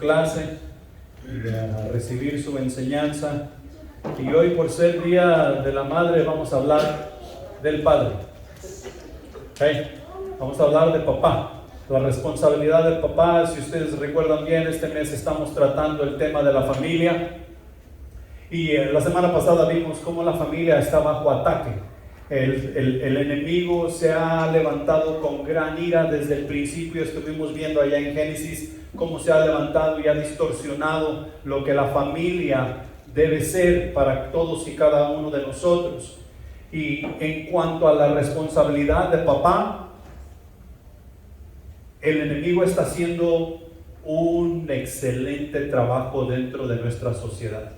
clase y a recibir su enseñanza. Y hoy, por ser Día de la Madre, vamos a hablar del padre. ¿Okay? Vamos a hablar de papá, la responsabilidad del papá. Si ustedes recuerdan bien, este mes estamos tratando el tema de la familia. Y la semana pasada vimos cómo la familia está bajo ataque. El enemigo se ha levantado con gran ira desde el principio. Estuvimos viendo allá en Génesis cómo se ha levantado y ha distorsionado lo que la familia debe ser para todos y cada uno de nosotros. Y en cuanto a la responsabilidad de papá, el enemigo está haciendo un excelente trabajo dentro de nuestra sociedad,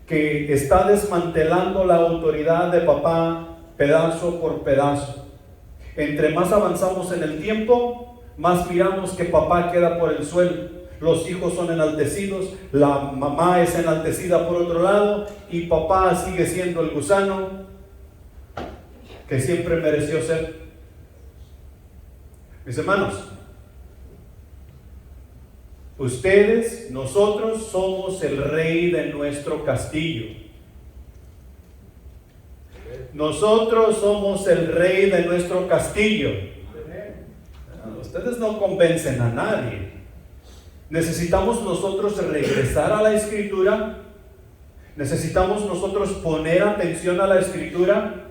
que está desmantelando la autoridad de papá pedazo por pedazo. Entre más avanzamos en el tiempo, más miramos que papá queda por el suelo. Los hijos son enaltecidos, la mamá es enaltecida por otro lado, y papá sigue siendo el gusano que siempre mereció ser. Mis hermanos, ustedes, nosotros somos el rey de nuestro castillo. Nosotros somos el rey de nuestro castillo. Ustedes no convencen a nadie. Necesitamos nosotros regresar a la Escritura. Necesitamos nosotros poner atención a la Escritura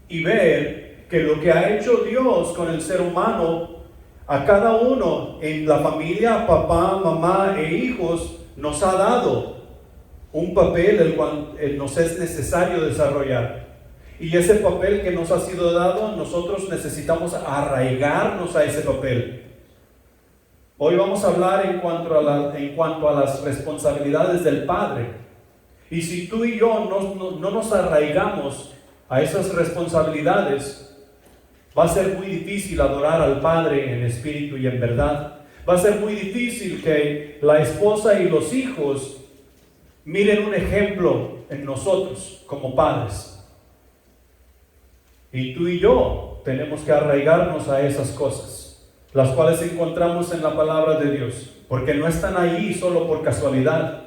y ver que lo que ha hecho Dios con el ser humano, a cada uno en la familia, papá, mamá e hijos, nos ha dado un papel el cual nos es necesario desarrollar. Y ese papel que nos ha sido dado, nosotros necesitamos arraigarnos a ese papel. Hoy vamos a hablar en cuanto a las responsabilidades del padre. Y si tú y yo no nos arraigamos a esas responsabilidades, va a ser muy difícil adorar al Padre en espíritu y en verdad. Va a ser muy difícil que la esposa y los hijos miren un ejemplo en nosotros como padres. Y tú y yo tenemos que arraigarnos a esas cosas, las cuales encontramos en la palabra de Dios, porque no están ahí solo por casualidad.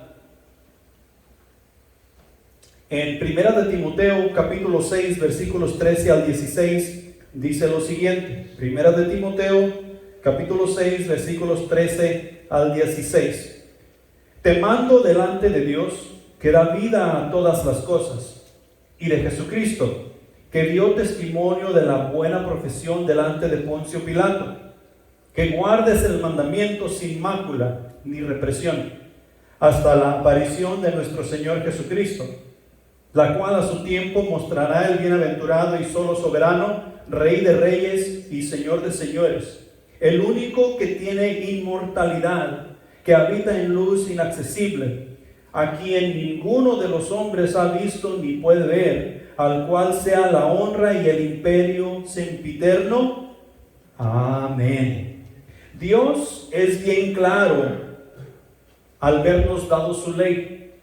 En 1 de Timoteo capítulo 6 versículos 13 al 16 dice lo siguiente. 1 de Timoteo capítulo 6 versículos 13 al 16. Te mando delante de Dios, que da vida a todas las cosas, y de Jesucristo, que dio testimonio de la buena profesión delante de Poncio Pilato, que guardes el mandamiento sin mácula ni represión, hasta la aparición de nuestro Señor Jesucristo, la cual a su tiempo mostrará el bienaventurado y solo soberano, Rey de reyes y Señor de señores, el único que tiene inmortalidad, que habita en luz inaccesible, a quien ninguno de los hombres ha visto ni puede ver, al cual sea la honra y el imperio sempiterno. Amén. Dios es bien claro al vernos dado su ley,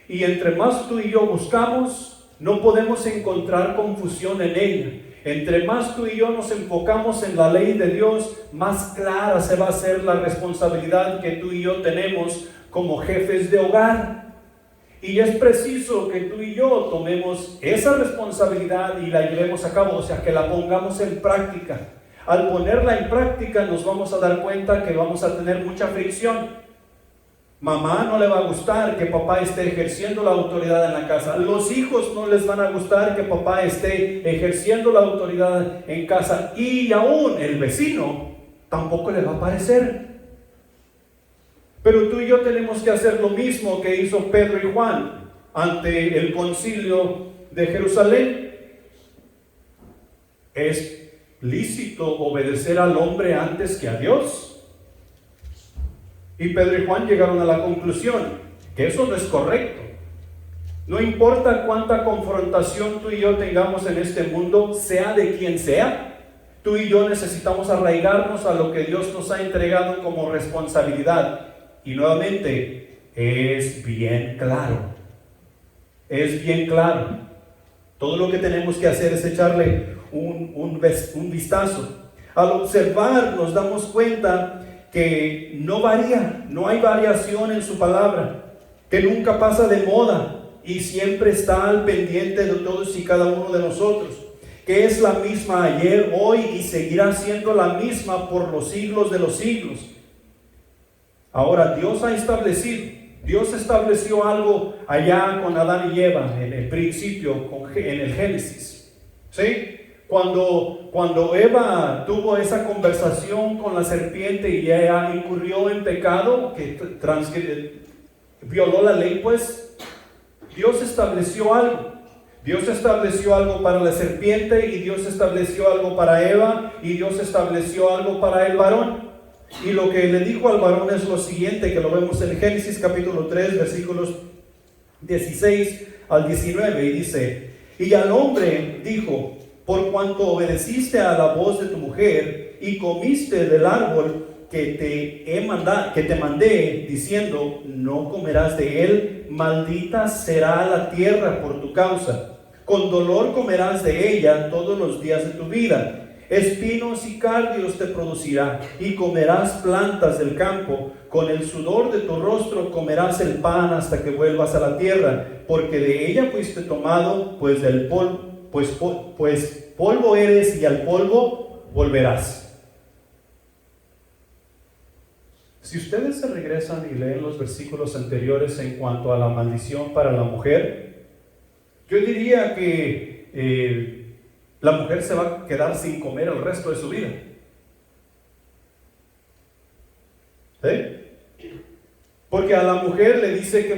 y entre más tú y yo buscamos, no podemos encontrar confusión en ella. Entre más tú y yo nos enfocamos en la ley de Dios, más clara se va a hacer la responsabilidad que tú y yo tenemos como jefes de hogar. Y es preciso que tú y yo tomemos esa responsabilidad y la llevemos a cabo, o sea, que la pongamos en práctica. Al ponerla en práctica nos vamos a dar cuenta que vamos a tener mucha fricción. Mamá no le va a gustar que papá esté ejerciendo la autoridad en la casa. Los hijos no les van a gustar que papá esté ejerciendo la autoridad en casa. Y aún el vecino tampoco le va a parecer. Pero tú y yo tenemos que hacer lo mismo que hizo Pedro y Juan ante el concilio de Jerusalén. ¿Es lícito obedecer al hombre antes que a Dios? Y Pedro y Juan llegaron a la conclusión que eso no es correcto. No importa cuánta confrontación tú y yo tengamos en este mundo, sea de quien sea, tú y yo necesitamos arraigarnos a lo que Dios nos ha entregado como responsabilidad. Y nuevamente, es bien claro. Es bien claro. Todo lo que tenemos que hacer es echarle un vistazo. Al observar nos damos cuenta que no varía, no hay variación en su palabra, que nunca pasa de moda y siempre está al pendiente de todos y cada uno de nosotros, que es la misma ayer, hoy y seguirá siendo la misma por los siglos de los siglos. Ahora, Dios estableció algo allá con Adán y Eva en el principio, en el Génesis, ¿sí? Cuando Eva tuvo esa conversación con la serpiente y ella incurrió en pecado, que violó la ley, pues Dios estableció algo. Dios estableció algo para la serpiente y Dios estableció algo para Eva y Dios estableció algo para el varón. Y lo que le dijo al varón es lo siguiente, que lo vemos en Génesis capítulo 3, versículos 16 al 19, y dice: y al hombre dijo: por cuanto obedeciste a la voz de tu mujer y comiste del árbol que te mandé, diciendo: no comerás de él, maldita será la tierra por tu causa, con dolor comerás de ella todos los días de tu vida. Espinos y cardios te producirá, y comerás plantas del campo. Con el sudor de tu rostro comerás el pan hasta que vuelvas a la tierra, porque de ella fuiste tomado, pues del polvo eres y al polvo volverás. Si ustedes se regresan y leen los versículos anteriores en cuanto a la maldición para la mujer, yo diría que la mujer se va a quedar sin comer el resto de su vida. ¿Sí? Porque a la mujer le dice que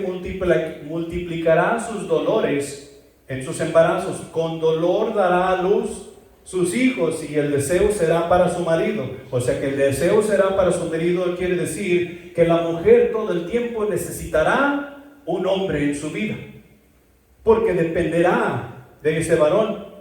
multiplicará sus dolores en sus embarazos. Con dolor dará a luz sus hijos y el deseo será para su marido. O sea que el deseo será para su marido quiere decir que la mujer todo el tiempo necesitará un hombre en su vida, porque dependerá de ese varón.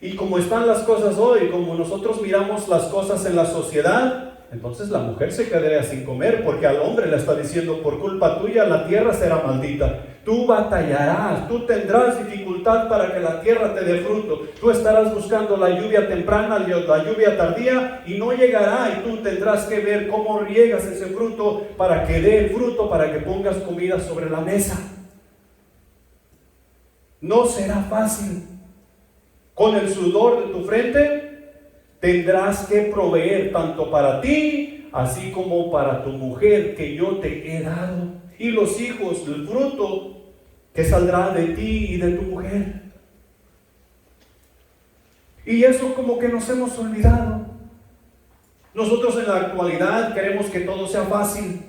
Y como están las cosas hoy, como nosotros miramos las cosas en la sociedad, entonces la mujer se quedaría sin comer, porque al hombre le está diciendo: por culpa tuya la tierra será maldita. Tú batallarás, tú tendrás dificultad para que la tierra te dé fruto. Tú estarás buscando la lluvia temprana, la lluvia tardía, y no llegará, y tú tendrás que ver cómo riegas ese fruto para que dé el fruto, para que pongas comida sobre la mesa. No será fácil. Con el sudor de tu frente tendrás que proveer tanto para ti, así como para tu mujer que yo te he dado, y los hijos, el fruto que saldrá de ti y de tu mujer. Y eso como que nos hemos olvidado. Nosotros en la actualidad queremos que todo sea fácil,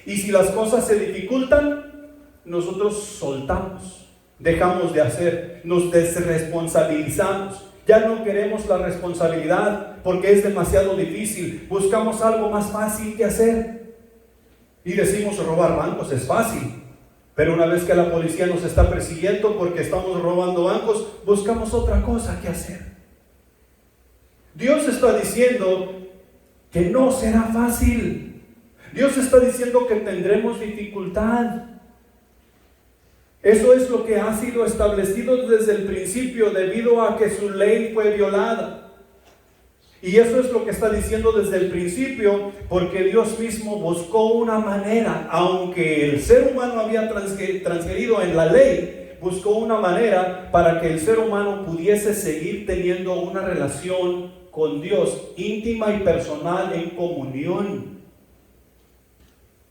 y si las cosas se dificultan, nosotros soltamos. Dejamos de hacer, nos desresponsabilizamos, ya no queremos la responsabilidad porque es demasiado difícil, buscamos algo más fácil que hacer. Y decimos: robar bancos es fácil, pero una vez que la policía nos está persiguiendo porque estamos robando bancos, buscamos otra cosa que hacer. Dios está diciendo que no será fácil. Dios está diciendo que tendremos dificultad. Eso es lo que ha sido establecido desde el principio, debido a que su ley fue violada. Y eso es lo que está diciendo desde el principio, porque Dios mismo buscó una manera, aunque el ser humano había transgredido en la ley, buscó una manera para que el ser humano pudiese seguir teniendo una relación con Dios, íntima y personal, en comunión.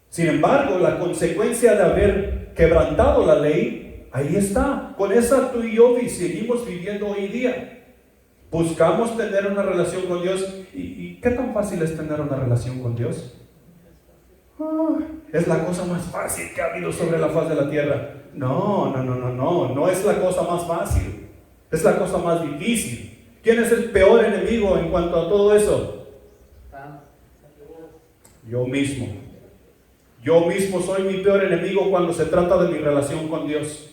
Sin embargo, la consecuencia de haber quebrantado la ley, ahí está. Con esa tú y yo seguimos viviendo hoy día. Buscamos tener una relación con Dios. ¿Y qué tan fácil es tener una relación con Dios? Es la cosa más fácil que ha habido sobre la faz de la tierra. No es la cosa más fácil, es la cosa más difícil. ¿Quién es el peor enemigo en cuanto a todo eso? Yo mismo. Yo mismo soy mi peor enemigo cuando se trata de mi relación con Dios.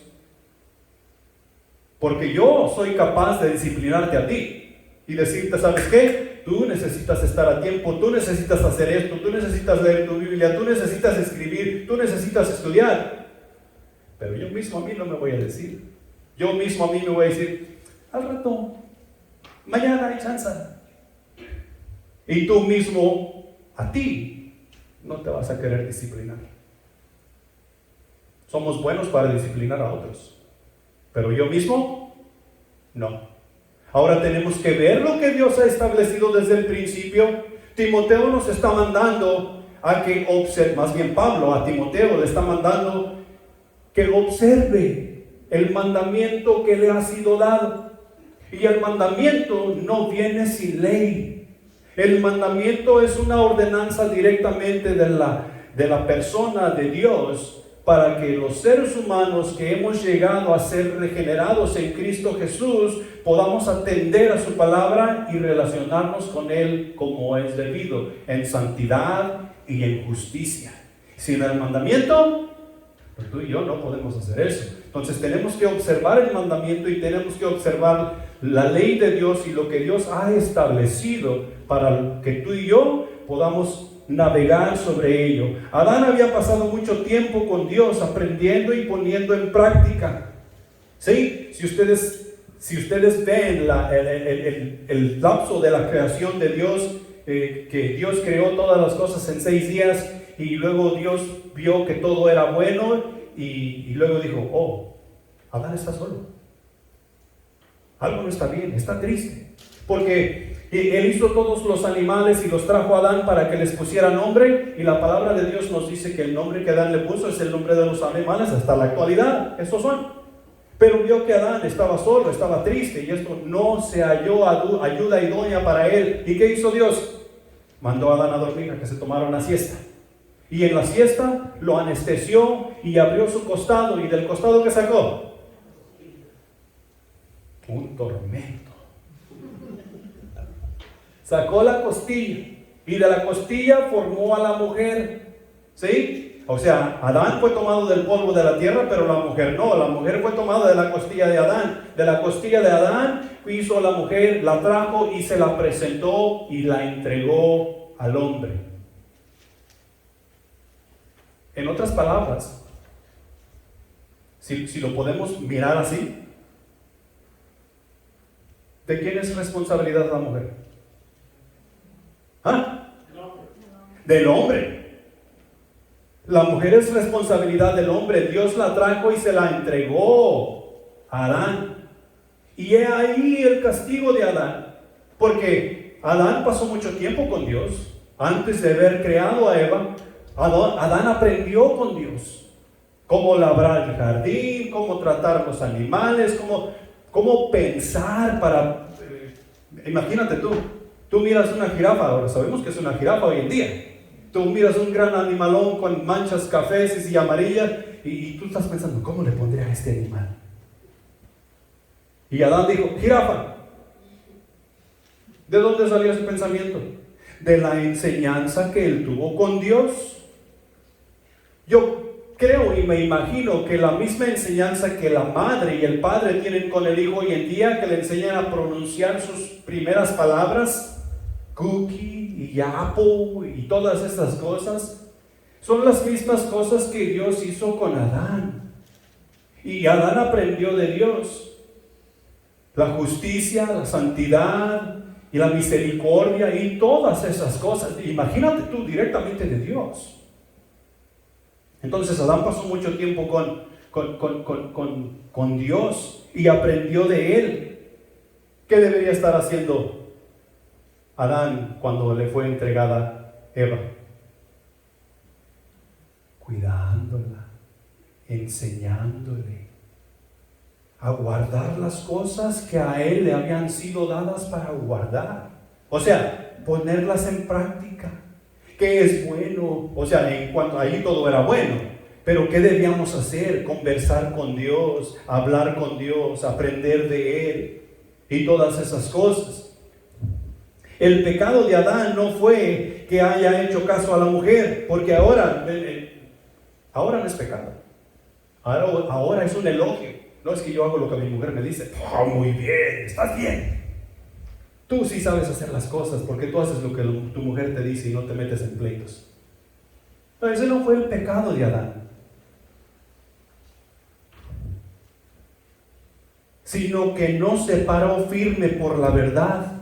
Porque yo soy capaz de disciplinarte a ti y decirte: ¿sabes qué? Tú necesitas estar a tiempo, tú necesitas hacer esto, tú necesitas leer tu Biblia, tú necesitas escribir, tú necesitas estudiar. Pero yo mismo a mí no me voy a decir. Yo mismo a mí me voy a decir: al rato, mañana hay chance. Y tú mismo a ti no te vas a querer disciplinar. Somos buenos para disciplinar a otros, pero yo mismo, no. Ahora tenemos que ver lo que Dios ha establecido desde el principio. Timoteo nos está mandando a que observe, más bien Pablo a Timoteo le está mandando que observe el mandamiento que le ha sido dado. Y el mandamiento no viene sin ley. El mandamiento es una ordenanza directamente de la persona de Dios, para que los seres humanos que hemos llegado a ser regenerados en Cristo Jesús podamos atender a su palabra y relacionarnos con Él como es debido, en santidad y en justicia. Sin el mandamiento, pues tú y yo no podemos hacer eso. Entonces tenemos que observar el mandamiento y tenemos que observar la ley de Dios y lo que Dios ha establecido para que tú y yo podamos navegar sobre ello. Adán había pasado mucho tiempo con Dios aprendiendo y poniendo en práctica. ¿Sí? Si ustedes ven el lapso de la creación de Dios, que Dios creó todas las cosas en 6 días y luego Dios vio que todo era bueno y luego dijo, oh, Adán está solo. Algo no está bien, está triste. Porque Él hizo todos los animales y los trajo a Adán para que les pusiera nombre, y la palabra de Dios nos dice que el nombre que Adán le puso es el nombre de los animales hasta la actualidad. Estos son. Pero vio que Adán estaba solo, estaba triste, y esto no se halló ayuda idónea para él. ¿Y qué hizo Dios? Mandó a Adán a dormir, a que se tomara una siesta. Y en la siesta lo anestesió y abrió su costado, y del costado que sacó un tormento. Sacó la costilla y de la costilla formó a la mujer. ¿Sí? O sea, Adán fue tomado del polvo de la tierra, pero la mujer no. La mujer fue tomada de la costilla de Adán. De la costilla de Adán hizo a la mujer, la trajo y se la presentó y la entregó al hombre. En otras palabras, si lo podemos mirar así, ¿de quién es responsabilidad la mujer? ¿Ah? Del hombre. La mujer es responsabilidad del hombre. Dios la trajo y se la entregó a Adán. Y he ahí el castigo de Adán. Porque Adán pasó mucho tiempo con Dios. Antes de haber creado a Eva, Adán aprendió con Dios cómo labrar el jardín, cómo tratar los animales, cómo pensar para... imagínate tú miras una jirafa, ahora sabemos que es una jirafa hoy en día. Tú miras un gran animalón con manchas cafés y amarillas y tú estás pensando, ¿cómo le pondré a este animal? Y Adán dijo, jirafa. ¿De dónde salió ese pensamiento? De la enseñanza que él tuvo con Dios. Yo creo y me imagino que la misma enseñanza que la madre y el padre tienen con el hijo hoy en día, que le enseñan a pronunciar sus primeras palabras, cookie y apple y todas estas cosas, son las mismas cosas que Dios hizo con Adán. Y Adán aprendió de Dios la justicia, la santidad y la misericordia y todas esas cosas. Imagínate tú, directamente de Dios. Entonces Adán pasó mucho tiempo con Dios y aprendió de Él. ¿Qué debería estar haciendo Adán cuando le fue entregada Eva? Cuidándola, enseñándole a guardar las cosas que a él le habían sido dadas para guardar. O sea, ponerlas en práctica. ¿Qué es bueno? O sea, en cuanto ahí todo era bueno, pero ¿qué debíamos hacer? Conversar con Dios, hablar con Dios, aprender de Él y todas esas cosas. El pecado de Adán no fue que haya hecho caso a la mujer, porque ahora no es pecado. Ahora es un elogio. No es que yo hago lo que mi mujer me dice. Oh, muy bien, estás bien. Tú sí sabes hacer las cosas porque tú haces lo que tu mujer te dice y no te metes en pleitos. Pero ese no fue el pecado de Adán, sino que no se paró firme por la verdad.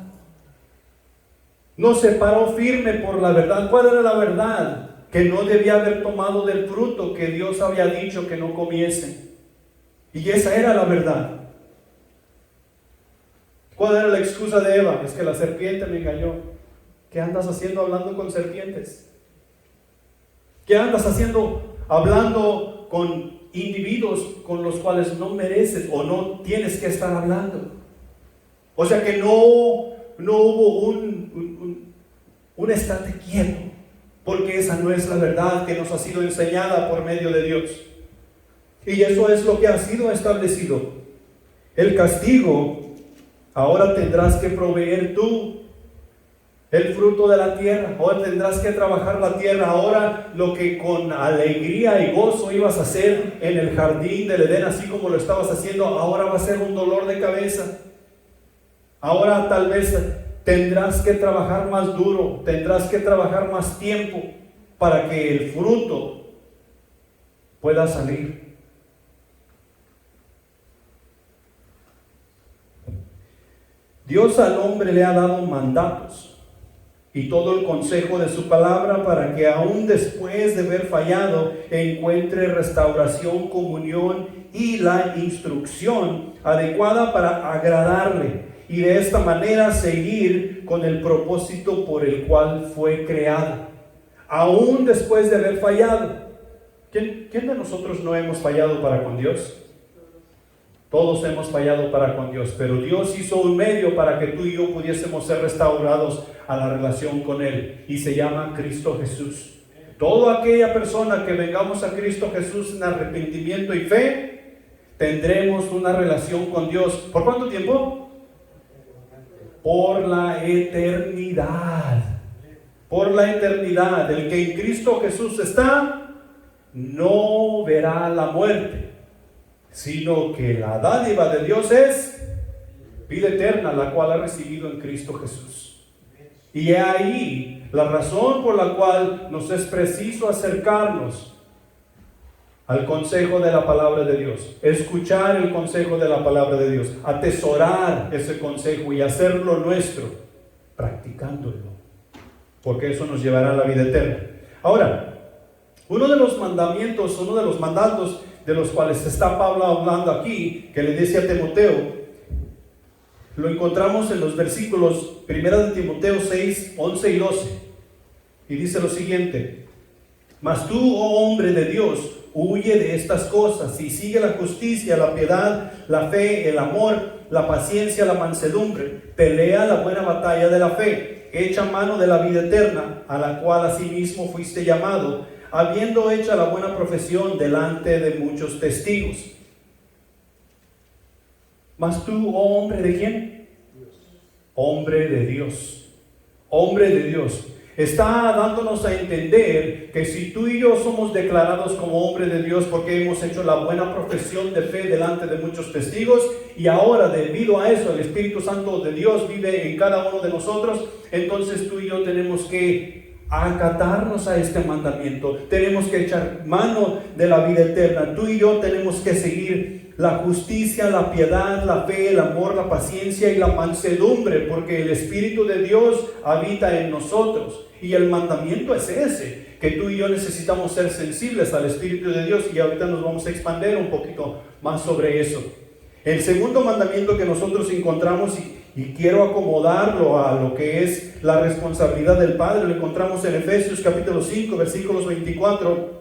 No se paró firme por la verdad. ¿Cuál era la verdad? Que no debía haber tomado del fruto que Dios había dicho que no comiesen. Y esa era la verdad. ¿Cuál era la excusa de Eva? Es que la serpiente me engañó. ¿Qué andas haciendo hablando con serpientes? ¿Qué andas haciendo hablando con individuos con los cuales no mereces o no tienes que estar hablando? O sea que no hubo un estate quieto, porque esa no es la verdad que nos ha sido enseñada por medio de Dios. Y eso es lo que ha sido establecido. El castigo, ahora tendrás que proveer tú el fruto de la tierra, ahora tendrás que trabajar la tierra. Ahora lo que con alegría y gozo ibas a hacer en el jardín del Edén, así como lo estabas haciendo, ahora va a ser un dolor de cabeza. Ahora tal vez tendrás que trabajar más duro, tendrás que trabajar más tiempo para que el fruto pueda salir. Dios al hombre le ha dado mandatos y todo el consejo de su palabra para que aún después de haber fallado encuentre restauración, comunión y la instrucción adecuada para agradarle y de esta manera seguir con el propósito por el cual fue creado, aún después de haber fallado. ¿Quién de nosotros no hemos fallado para con Dios? Todos hemos fallado para con Dios, pero Dios hizo un medio para que tú y yo pudiésemos ser restaurados a la relación con Él, y se llama Cristo Jesús. Toda aquella persona que vengamos a Cristo Jesús en arrepentimiento y fe, tendremos una relación con Dios. ¿Por cuánto tiempo? Por la eternidad. Por la eternidad. El que en Cristo Jesús está, no verá la muerte, sino que la dádiva de Dios es vida eterna, la cual ha recibido en Cristo Jesús. Y he ahí la razón por la cual nos es preciso acercarnos al consejo de la palabra de Dios, escuchar el consejo de la palabra de Dios, atesorar ese consejo y hacerlo nuestro, practicándolo, porque eso nos llevará a la vida eterna. Ahora, uno de los mandamientos, uno de los mandatos de los cuales está Pablo hablando aquí, que le dice a Timoteo, lo encontramos en los versículos 1 de Timoteo 6, 11 y 12, y dice lo siguiente: mas tú, oh hombre de Dios, huye de estas cosas y sigue la justicia, la piedad, la fe, el amor, la paciencia, la mansedumbre. Pelea la buena batalla de la fe, echa mano de la vida eterna, a la cual asimismo fuiste llamado, habiendo hecho la buena profesión delante de muchos testigos. Mas tú, oh hombre de ¿quién? Dios. Hombre de Dios. Hombre de Dios. Está dándonos a entender que si tú y yo somos declarados como hombre de Dios porque hemos hecho la buena profesión de fe delante de muchos testigos, y ahora debido a eso el Espíritu Santo de Dios vive en cada uno de nosotros, entonces tú y yo tenemos que acatarnos a este mandamiento, tenemos que echar mano de la vida eterna. Tú y yo tenemos que seguir la justicia, la piedad, la fe, el amor, la paciencia y la mansedumbre, porque el Espíritu de Dios habita en nosotros. Y el mandamiento es ese, que tú y yo necesitamos ser sensibles al Espíritu de Dios, y ahorita nos vamos a expandir un poquito más sobre eso. El segundo mandamiento que nosotros encontramos, y quiero acomodarlo a lo que es la responsabilidad del Padre, lo encontramos en Efesios capítulo 5, versículos 24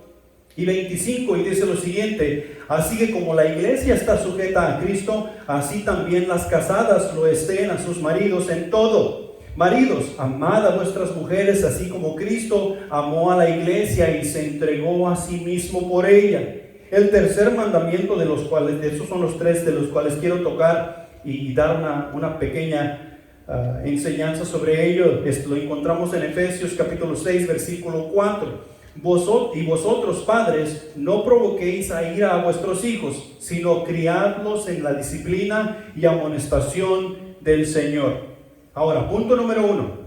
y 25, y dice lo siguiente: así que como la iglesia está sujeta a Cristo, así también las casadas lo estén a sus maridos en todo. Maridos, amad a vuestras mujeres, así como Cristo amó a la iglesia y se entregó a sí mismo por ella. El tercer mandamiento, de los cuales, esos son los tres de los cuales quiero tocar y dar una pequeña enseñanza sobre ello, lo encontramos en Efesios capítulo 6, versículo 4. Vosotros, padres, no provoquéis a ira a vuestros hijos, sino criadlos en la disciplina y amonestación del Señor. Ahora, punto número 1.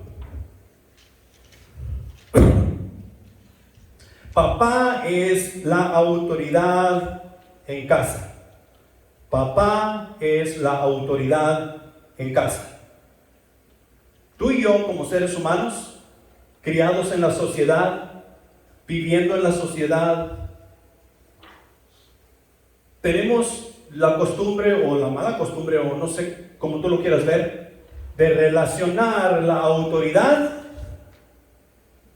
Papá es la autoridad en casa. Papá es la autoridad en casa. Tú y yo, como seres humanos, criados en la sociedad, viviendo en la sociedad, tenemos la costumbre o la mala costumbre, o no sé cómo tú lo quieras ver, de relacionar la autoridad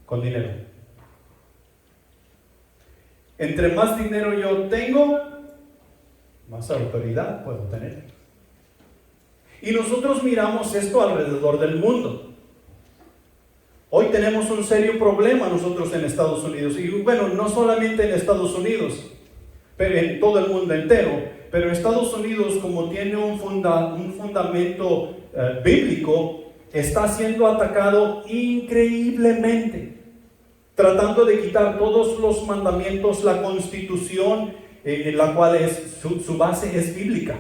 con dinero. Entre más dinero yo tengo, más autoridad puedo tener. Y nosotros miramos esto alrededor del mundo. Hoy tenemos un serio problema nosotros en Estados Unidos. Y bueno, no solamente en Estados Unidos, pero en todo el mundo entero. Pero Estados Unidos, como tiene un fundamento bíblico, está siendo atacado increíblemente, tratando de quitar todos los mandamientos, la Constitución, en la cual su base es bíblica.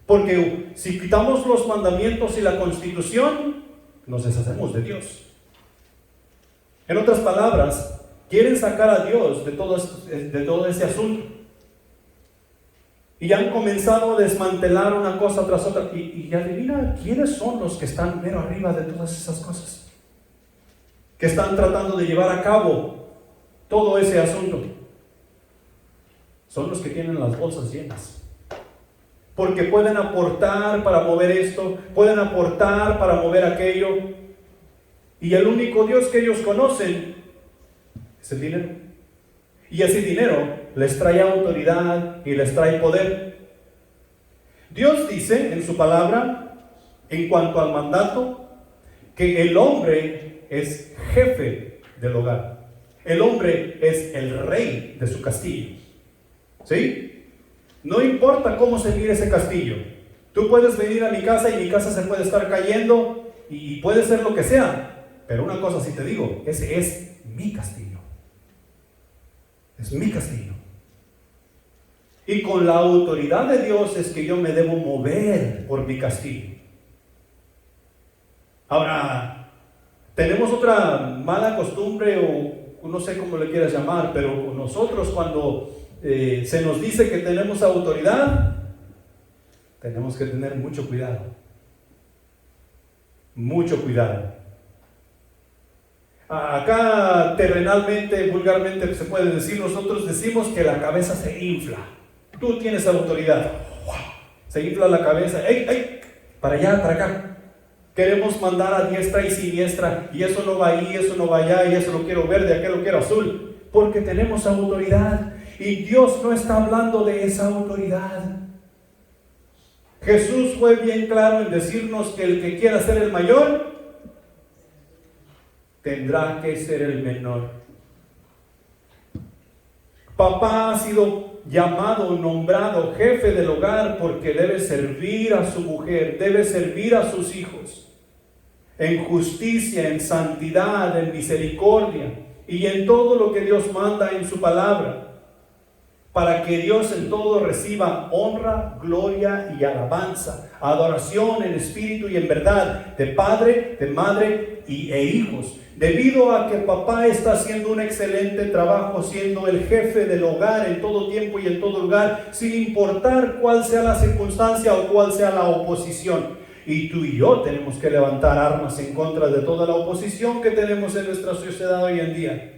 Porque si quitamos los mandamientos y la Constitución, nos deshacemos de Dios. En otras palabras, quieren sacar a Dios de todo ese asunto. Y han comenzado a desmantelar una cosa tras otra. Y adivina quiénes son los que están mero arriba de todas esas cosas, que están tratando de llevar a cabo todo ese asunto. Son los que tienen las bolsas llenas, porque pueden aportar para mover esto, pueden aportar para mover aquello, y el único Dios que ellos conocen es el dinero. Y ese dinero les trae autoridad y les trae poder. Dios dice en su palabra, en cuanto al mandato, que el hombre es jefe del hogar. El hombre es el rey de su castillo. ¿Sí? No importa cómo se mire ese castillo. Tú puedes venir a mi casa y mi casa se puede estar cayendo y puede ser lo que sea. Pero una cosa sí te digo, ese es mi castillo. Es mi castillo. Y con la autoridad de Dios es que yo me debo mover por mi castillo. Ahora, tenemos otra mala costumbre, o no sé cómo le quieras llamar, pero nosotros cuando se nos dice que tenemos autoridad, tenemos que tener mucho cuidado. Mucho cuidado. Acá terrenalmente, vulgarmente se puede decir, nosotros decimos que la cabeza se infla. Tú tienes autoridad. Se infla la cabeza. ¡Ey, ey! Para allá, para acá. Queremos mandar a diestra y siniestra. Y eso no va ahí, eso no va allá. Y eso lo quiero verde, aquello lo quiero azul. Porque tenemos autoridad. Y Dios no está hablando de esa autoridad. Jesús fue bien claro en decirnos que el que quiera ser el mayor tendrá que ser el menor. Papá ha sido llamado, nombrado jefe del hogar porque debe servir a su mujer, debe servir a sus hijos en justicia, en santidad, en misericordia y en todo lo que Dios manda en su palabra, para que Dios en todo reciba honra, gloria y alabanza, adoración en espíritu y en verdad, de padre, de madre e hijos. Debido a que papá está haciendo un excelente trabajo siendo el jefe del hogar en todo tiempo y en todo lugar, sin importar cuál sea la circunstancia o cuál sea la oposición. Y tú y yo tenemos que levantar armas en contra de toda la oposición que tenemos en nuestra sociedad hoy en día.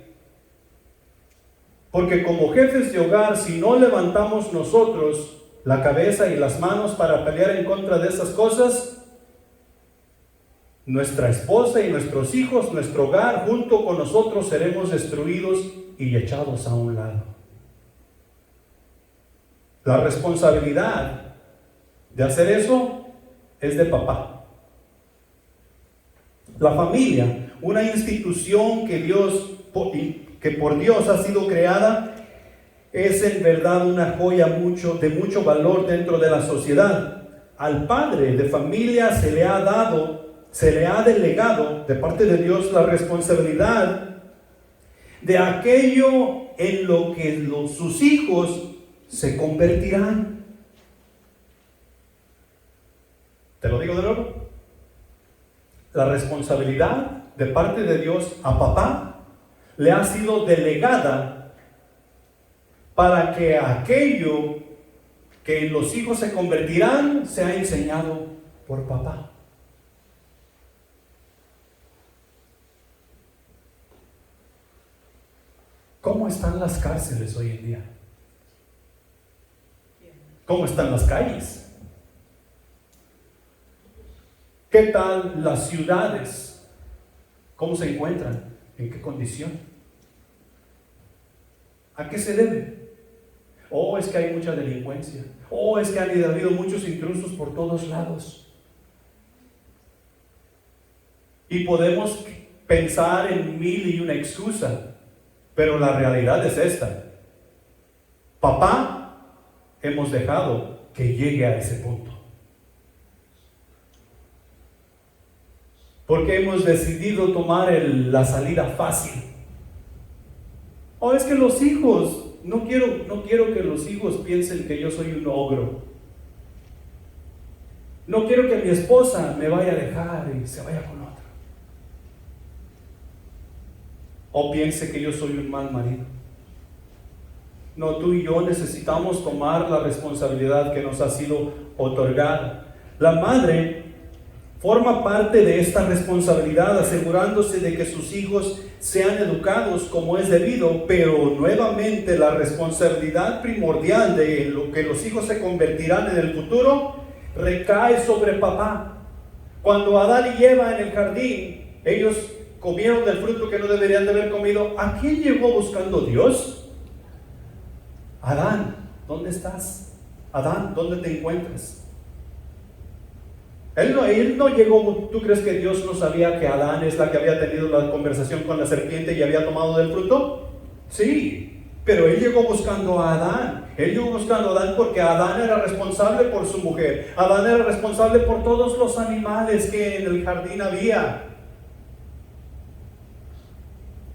Porque como jefes de hogar, si no levantamos nosotros la cabeza y las manos para pelear en contra de esas cosas, nuestra esposa y nuestros hijos, nuestro hogar, junto con nosotros seremos destruidos y echados a un lado. La responsabilidad de hacer eso es de papá. La familia, una institución que por Dios ha sido creada, es en verdad una joya de mucho valor dentro de la sociedad. Al padre de familia se le ha delegado de parte de Dios la responsabilidad de aquello en lo que sus hijos se convertirán. Te lo digo de nuevo. La responsabilidad de parte de Dios a papá le ha sido delegada para que aquello que en los hijos se convertirán sea enseñado por papá. ¿Cómo están las cárceles hoy en día? ¿Cómo están las calles? ¿Qué tal las ciudades? ¿Cómo se encuentran? ¿En qué condición? ¿A qué se debe? Oh, es que hay mucha delincuencia. Oh, es que han habido muchos intrusos por todos lados. Y podemos pensar en mil y una excusa, pero la realidad es esta. Papá, hemos dejado que llegue a ese punto. Porque hemos decidido tomar la salida fácil. O es que los hijos, no quiero que los hijos piensen que yo soy un ogro. No quiero que mi esposa me vaya a dejar y se vaya con otro. O piense que yo soy un mal marido. No, tú y yo necesitamos tomar la responsabilidad que nos ha sido otorgada. La madre forma parte de esta responsabilidad, asegurándose de que sus hijos sean educados como es debido, pero nuevamente la responsabilidad primordial de lo que los hijos se convertirán en el futuro recae sobre papá. Cuando Adán y Eva en el jardín, ellos comieron del fruto que no deberían de haber comido. ¿A quién llegó buscando Dios? Adán, ¿dónde estás? Adán, ¿dónde te encuentras? Él no llegó. ¿Tú crees que Dios no sabía que Adán es la que había tenido la conversación con la serpiente y había tomado del fruto? Sí, pero él llegó buscando a Adán. Él llegó buscando a Adán porque Adán era responsable por su mujer. Adán era responsable por todos los animales que en el jardín había.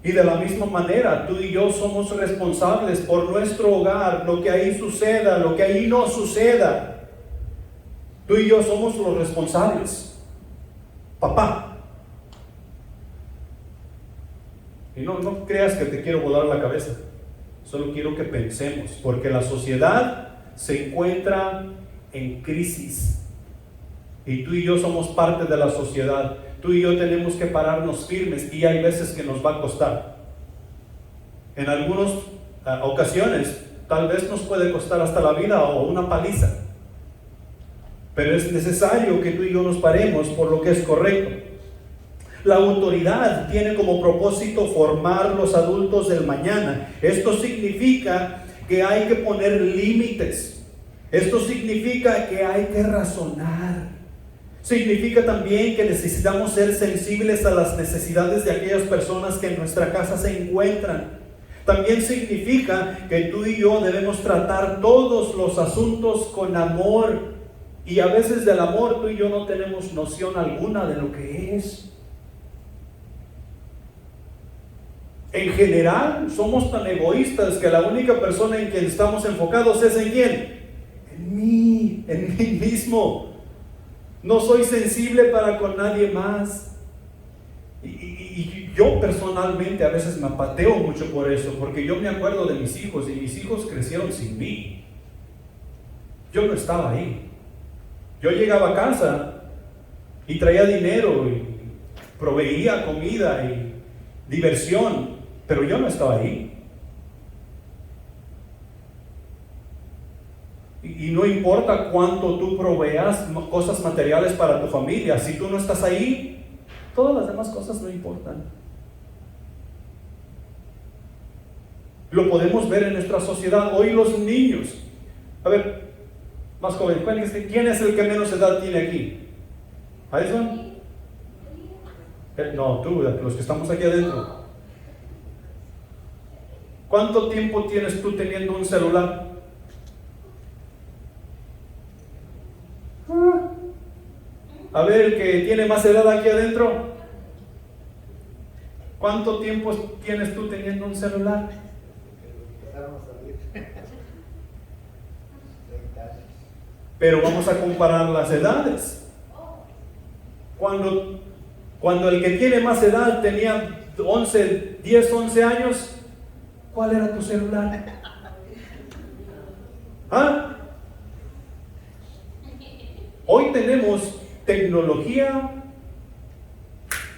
Y de la misma manera, tú y yo somos responsables por nuestro hogar, lo que ahí suceda, lo que ahí no suceda. Tú y yo somos los responsables. Papá. Y no creas que te quiero volar la cabeza. Solo quiero que pensemos, porque la sociedad se encuentra en crisis. Y tú y yo somos parte de la sociedad. Tú y yo tenemos que pararnos firmes y hay veces que nos va a costar. En algunas ocasiones, tal vez nos puede costar hasta la vida o una paliza. Pero es necesario que tú y yo nos paremos por lo que es correcto. La autoridad tiene como propósito formar los adultos del mañana. Esto significa que hay que poner límites. Esto significa que hay que razonar. Significa también que necesitamos ser sensibles a las necesidades de aquellas personas que en nuestra casa se encuentran. También significa que tú y yo debemos tratar todos los asuntos con amor. Y a veces del amor tú y yo no tenemos noción alguna de lo que es. En general somos tan egoístas que la única persona en quien estamos enfocados es ¿en quién? En mí mismo. No soy sensible para con nadie más. Y yo personalmente a veces me apateo mucho por eso, porque yo me acuerdo de mis hijos y mis hijos crecieron sin mí. Yo no estaba ahí. Yo llegaba a casa y traía dinero y proveía comida y diversión, pero yo no estaba ahí. Y no importa cuánto tú proveas cosas materiales para tu familia, si tú no estás ahí, todas las demás cosas no importan. Lo podemos ver en nuestra sociedad. Hoy los niños, a ver, más joven, ¿quién es el que menos edad tiene aquí? ¿Addison? No, tú, los que estamos aquí adentro. ¿Cuánto tiempo tienes tú teniendo un celular? A ver, el que tiene más edad aquí adentro. ¿Cuánto tiempo tienes tú teniendo un celular? Pero vamos a comparar las edades. Cuando el que tiene más edad tenía 10, 11 años, ¿cuál era tu celular? ¿Ah? Hoy tenemos tecnología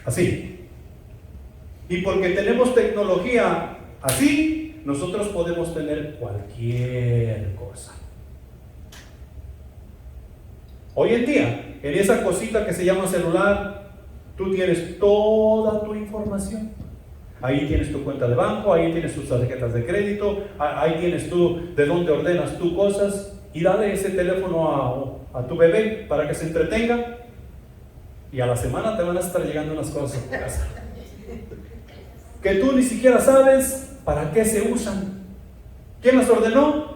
así. Y porque tenemos tecnología así, nosotros podemos tener cualquier cosa. Hoy en día, en esa cosita que se llama celular, tú tienes toda tu información. Ahí tienes tu cuenta de banco, ahí tienes tus tarjetas de crédito, ahí tienes tú de dónde ordenas tus cosas, y dale ese teléfono a tu bebé para que se entretenga, y a la semana te van a estar llegando unas cosas a tu casa que tú ni siquiera sabes para qué se usan, quién las ordenó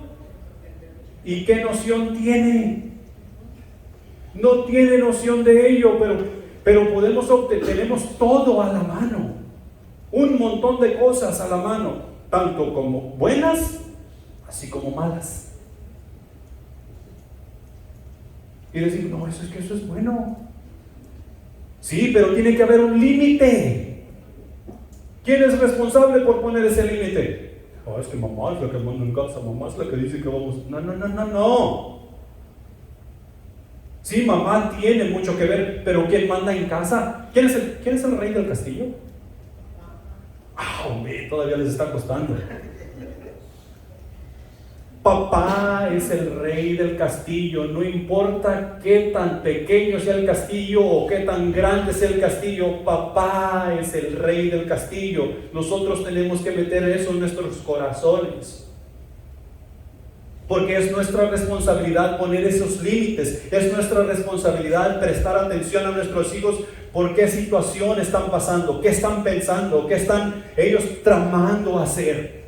y qué noción tiene. No tiene noción de ello, pero tenemos todo a la mano, un montón de cosas a la mano, tanto como buenas, así como malas. Y decir, no, eso es bueno. Sí, pero tiene que haber un límite. ¿Quién es responsable por poner ese límite? Oh, es que mamá es la que manda en casa, mamá es la que dice que vamos. No. Sí, mamá tiene mucho que ver, pero ¿quién manda en casa? ¿Quién es el rey del castillo? Hombre, todavía les está costando. Papá es el rey del castillo, no importa qué tan pequeño sea el castillo o qué tan grande sea el castillo, papá es el rey del castillo. Nosotros tenemos que meter eso en nuestros corazones, porque es nuestra responsabilidad poner esos límites, es nuestra responsabilidad prestar atención a nuestros hijos por qué situación están pasando, qué están pensando, qué están ellos tramando hacer.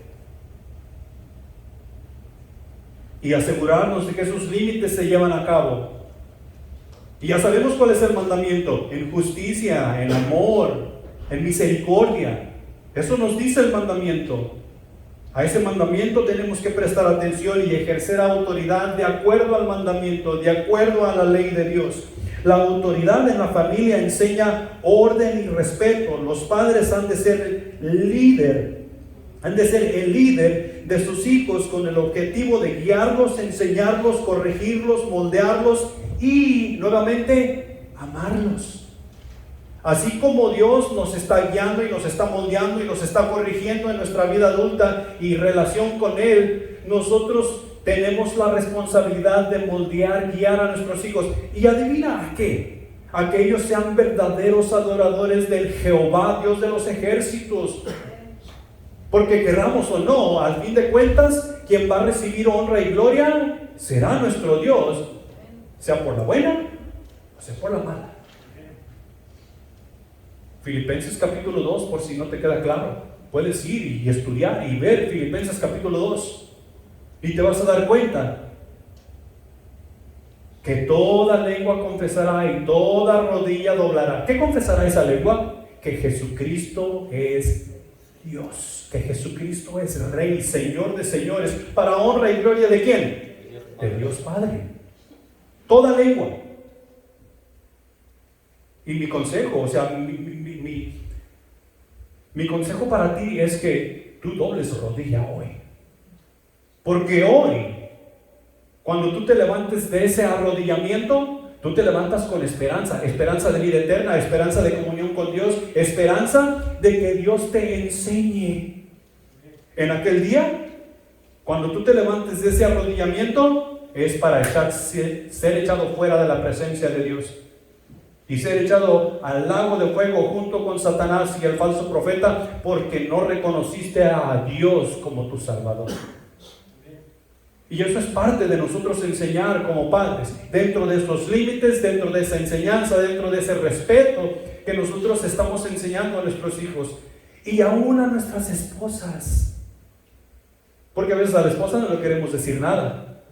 Y asegurarnos de que esos límites se llevan a cabo. Y ya sabemos cuál es el mandamiento: en justicia, en amor, en misericordia. Eso nos dice el mandamiento. A ese mandamiento tenemos que prestar atención y ejercer autoridad de acuerdo al mandamiento, de acuerdo a la ley de Dios. La autoridad en la familia enseña orden y respeto. Los padres han de ser el líder de sus hijos con el objetivo de guiarlos, enseñarlos, corregirlos, moldearlos y nuevamente amarlos. Así como Dios nos está guiando y nos está moldeando y nos está corrigiendo en nuestra vida adulta y relación con Él, nosotros tenemos la responsabilidad de moldear, guiar a nuestros hijos. Y adivina a qué: a que ellos sean verdaderos adoradores del Jehová, Dios de los ejércitos. Porque querramos o no, al fin de cuentas, quien va a recibir honra y gloria será nuestro Dios, sea por la buena o sea por la mala. Filipenses capítulo 2, por si no te queda claro, puedes ir y estudiar y ver Filipenses capítulo 2 y te vas a dar cuenta que toda lengua confesará y toda rodilla doblará. ¿Qué confesará esa lengua? Que Jesucristo es Dios, que Jesucristo es Rey, Señor de señores, para honra y gloria ¿de quién? De Dios Padre. Toda lengua. Y mi consejo, o sea, mi consejo para ti es que tú dobles rodilla hoy. Porque hoy, cuando tú te levantes de ese arrodillamiento, tú te levantas con esperanza de vida eterna, esperanza de comunión con Dios, esperanza de que Dios te enseñe. En aquel día, cuando tú te levantes de ese arrodillamiento, es para ser echado fuera de la presencia de Dios y ser echado al lago de fuego junto con Satanás y el falso profeta, porque no reconociste a Dios como tu Salvador. Y eso es parte de nosotros enseñar como padres, dentro de estos límites, dentro de esa enseñanza, dentro de ese respeto que nosotros estamos enseñando a nuestros hijos y aún a nuestras esposas. Porque a veces a la esposa no le queremos decir nada,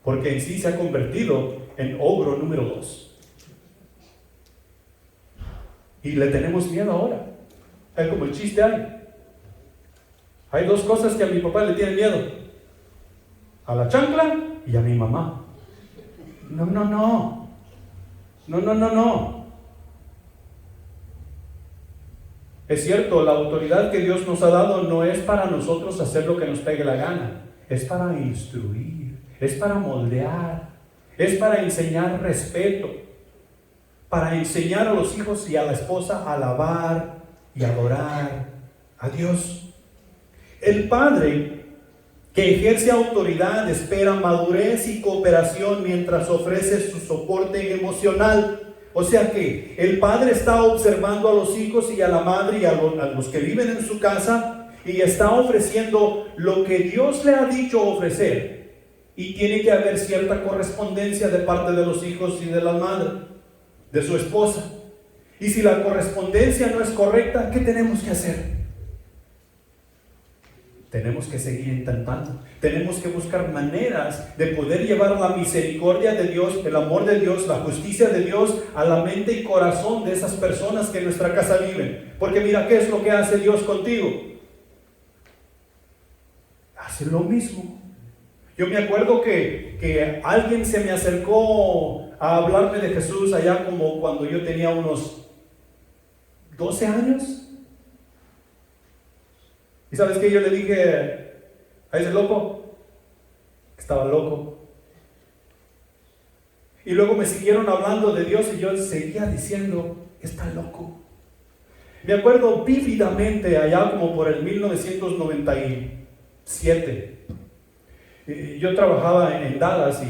porque en sí se ha convertido en ogro número 2. Y le tenemos miedo ahora. Es como el chiste hay dos cosas que a mi papá le tiene miedo: a la chancla y a mi mamá. No. Es cierto, la autoridad que Dios nos ha dado no es para nosotros hacer lo que nos pegue la gana. Es para instruir, es para moldear, es para enseñar respeto, para enseñar a los hijos y a la esposa a alabar y adorar a Dios. El padre que ejerce autoridad, espera madurez y cooperación mientras ofrece su soporte emocional. O sea que el padre está observando a los hijos y a la madre y a los que viven en su casa, y está ofreciendo lo que Dios le ha dicho ofrecer. Y tiene que haber cierta correspondencia de parte de los hijos y de la madre, de su esposa. Y si la correspondencia no es correcta, ¿qué tenemos que hacer? Tenemos que seguir intentando. Tenemos que buscar maneras de poder llevar la misericordia de Dios, el amor de Dios, la justicia de Dios a la mente y corazón de esas personas que en nuestra casa viven. Porque mira, ¿qué es lo que hace Dios contigo? Hace lo mismo. Yo me acuerdo que alguien se me acercó a hablarme de Jesús allá como cuando yo tenía unos 12 años. ¿Y sabes qué? Yo le dije a ese loco que estaba loco. Y luego me siguieron hablando de Dios y yo seguía diciendo, está loco. Me acuerdo vívidamente allá como por el 1997. Yo trabajaba en Dallas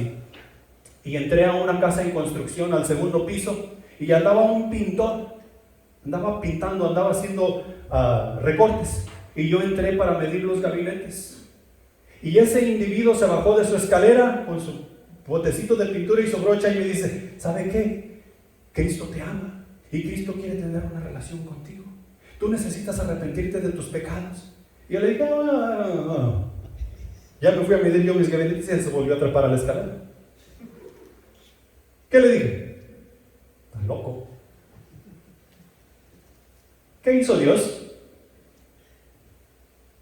y entré a una casa en construcción al segundo piso y andaba un pintor. Andaba pintando, andaba haciendo recortes. Y yo entré para medir los gabinetes. Y ese individuo se bajó de su escalera con su botecito de pintura y su brocha y me dice, ¿sabe qué? Cristo te ama y Cristo quiere tener una relación contigo. Tú necesitas arrepentirte de tus pecados. Y yo le dije, Ya me fui a medir yo mis gabinetes y él se volvió a trepar a la escalera. ¿Qué le dije? Estás loco. ¿Qué hizo Dios?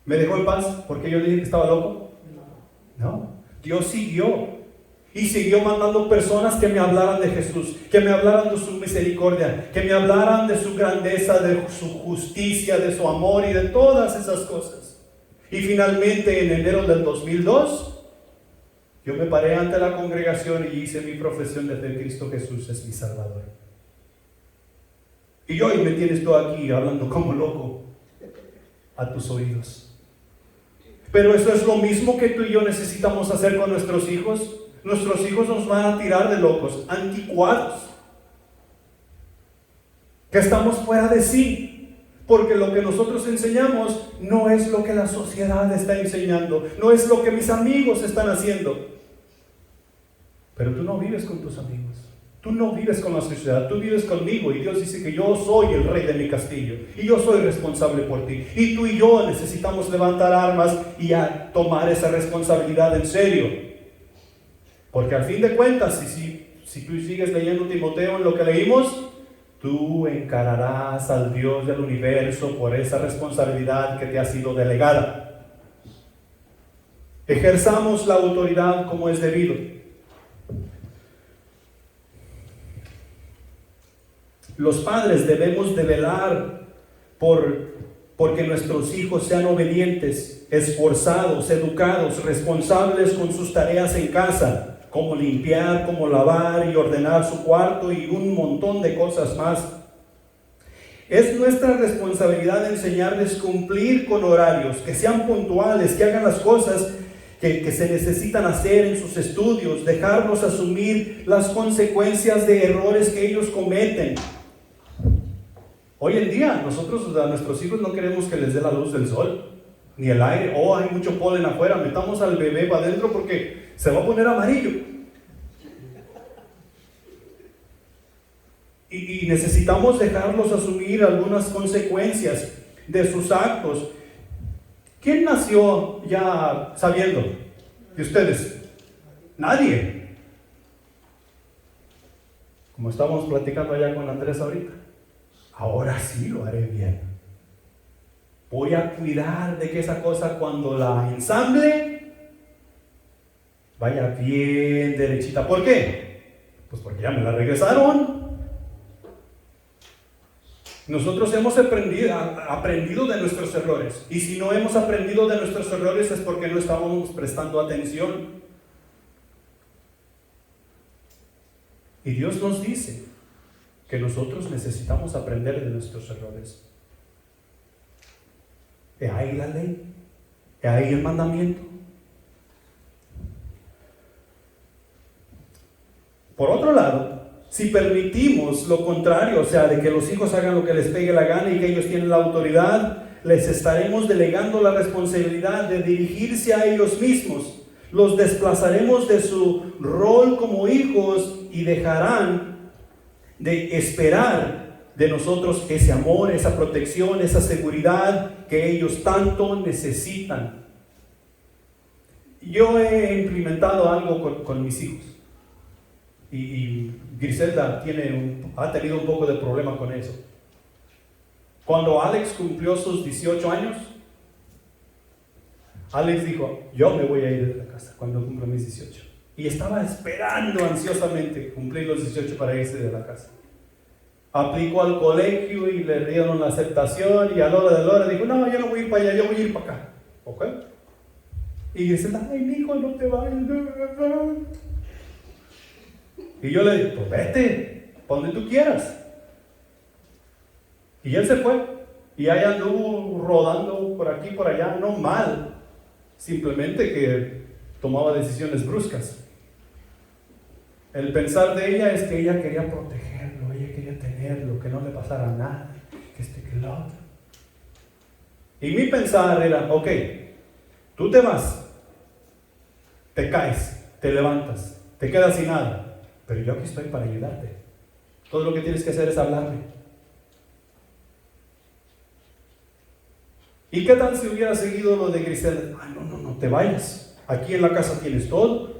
¿Me dejó en paz porque yo le dije que estaba loco? No. Dios siguió. Y siguió mandando personas que me hablaran de Jesús, que me hablaran de su misericordia, que me hablaran de su grandeza, de su justicia, de su amor y de todas esas cosas. Y finalmente en enero del 2002, yo me paré ante la congregación y hice mi profesión de fe: Cristo Jesús es mi Salvador. Y hoy me tienes tú aquí hablando como loco a tus oídos. Pero eso es lo mismo que tú y yo necesitamos hacer con nuestros hijos. Nuestros hijos nos van a tirar de locos, anticuados, que estamos fuera de sí, porque lo que nosotros enseñamos no es lo que la sociedad está enseñando, no es lo que mis amigos están haciendo. Pero tú no vives con tus amigos, tú no vives con la sociedad, tú vives conmigo, y Dios dice que yo soy el rey de mi castillo y yo soy responsable por ti, y tú y yo necesitamos levantar armas y a tomar esa responsabilidad en serio. Porque al fin de cuentas, si tú sigues leyendo Timoteo en lo que leímos, tú encararás al Dios del universo por esa responsabilidad que te ha sido delegada. Ejerzamos la autoridad como es debido. Los padres debemos de velar porque nuestros hijos sean obedientes, esforzados, educados, responsables con sus tareas en casa, como limpiar, como lavar y ordenar su cuarto y un montón de cosas más. Es nuestra responsabilidad enseñarles cumplir con horarios, que sean puntuales, que hagan las cosas que se necesitan hacer en sus estudios, dejarlos asumir las consecuencias de errores que ellos cometen. Hoy en día nosotros a nuestros hijos no queremos que les dé la luz del sol ni el aire. Hay mucho polen afuera, metamos al bebé para adentro porque se va a poner amarillo. Y necesitamos dejarlos asumir algunas consecuencias de sus actos. ¿Quién nació ya sabiendo de ustedes? Nadie. Como estamos platicando allá con Andrés ahorita. Ahora sí lo haré bien. Voy a cuidar de que esa cosa cuando la ensamble vaya bien derechita. ¿Por qué? Pues porque ya me la regresaron. Nosotros hemos aprendido de nuestros errores. Y si no hemos aprendido de nuestros errores es porque no estábamos prestando atención. Y Dios nos dice que nosotros necesitamos aprender de nuestros errores. He ahí la ley, he ahí el mandamiento. Por otro lado, si permitimos lo contrario, o sea, de que los hijos hagan lo que les pegue la gana y que ellos tienen la autoridad, les estaremos delegando la responsabilidad de dirigirse a ellos mismos. Los desplazaremos de su rol como hijos y dejarán de esperar de nosotros ese amor, esa protección, esa seguridad que ellos tanto necesitan. Yo he implementado algo con mis hijos y Griselda ha tenido un poco de problema con eso. Cuando Alex cumplió sus 18 años, Alex dijo, yo me voy a ir de la casa cuando cumpla mis 18. Y estaba esperando ansiosamente cumplir los 18 para irse de la casa. Aplicó al colegio y le dieron la aceptación y a la hora de la hora dijo, no, yo no voy a ir para allá, yo voy a ir para acá. ¿Ok? Y dice, ay, mijo, no te vayas. Y yo le dije, pues vete, para donde tú quieras. Y él se fue. Y ahí anduvo rodando por aquí, por allá, no mal. Simplemente que tomaba decisiones bruscas. El pensar de ella es que ella quería protegerlo, ella quería tenerlo, que no le pasara nada, que lo otro. Y mi pensar era, ok, tú te vas, te caes, te levantas, te quedas sin nada, pero yo aquí estoy para ayudarte. Todo lo que tienes que hacer es hablarme. ¿Y qué tal si hubiera seguido lo de Griselda? No te vayas. Aquí en la casa tienes todo.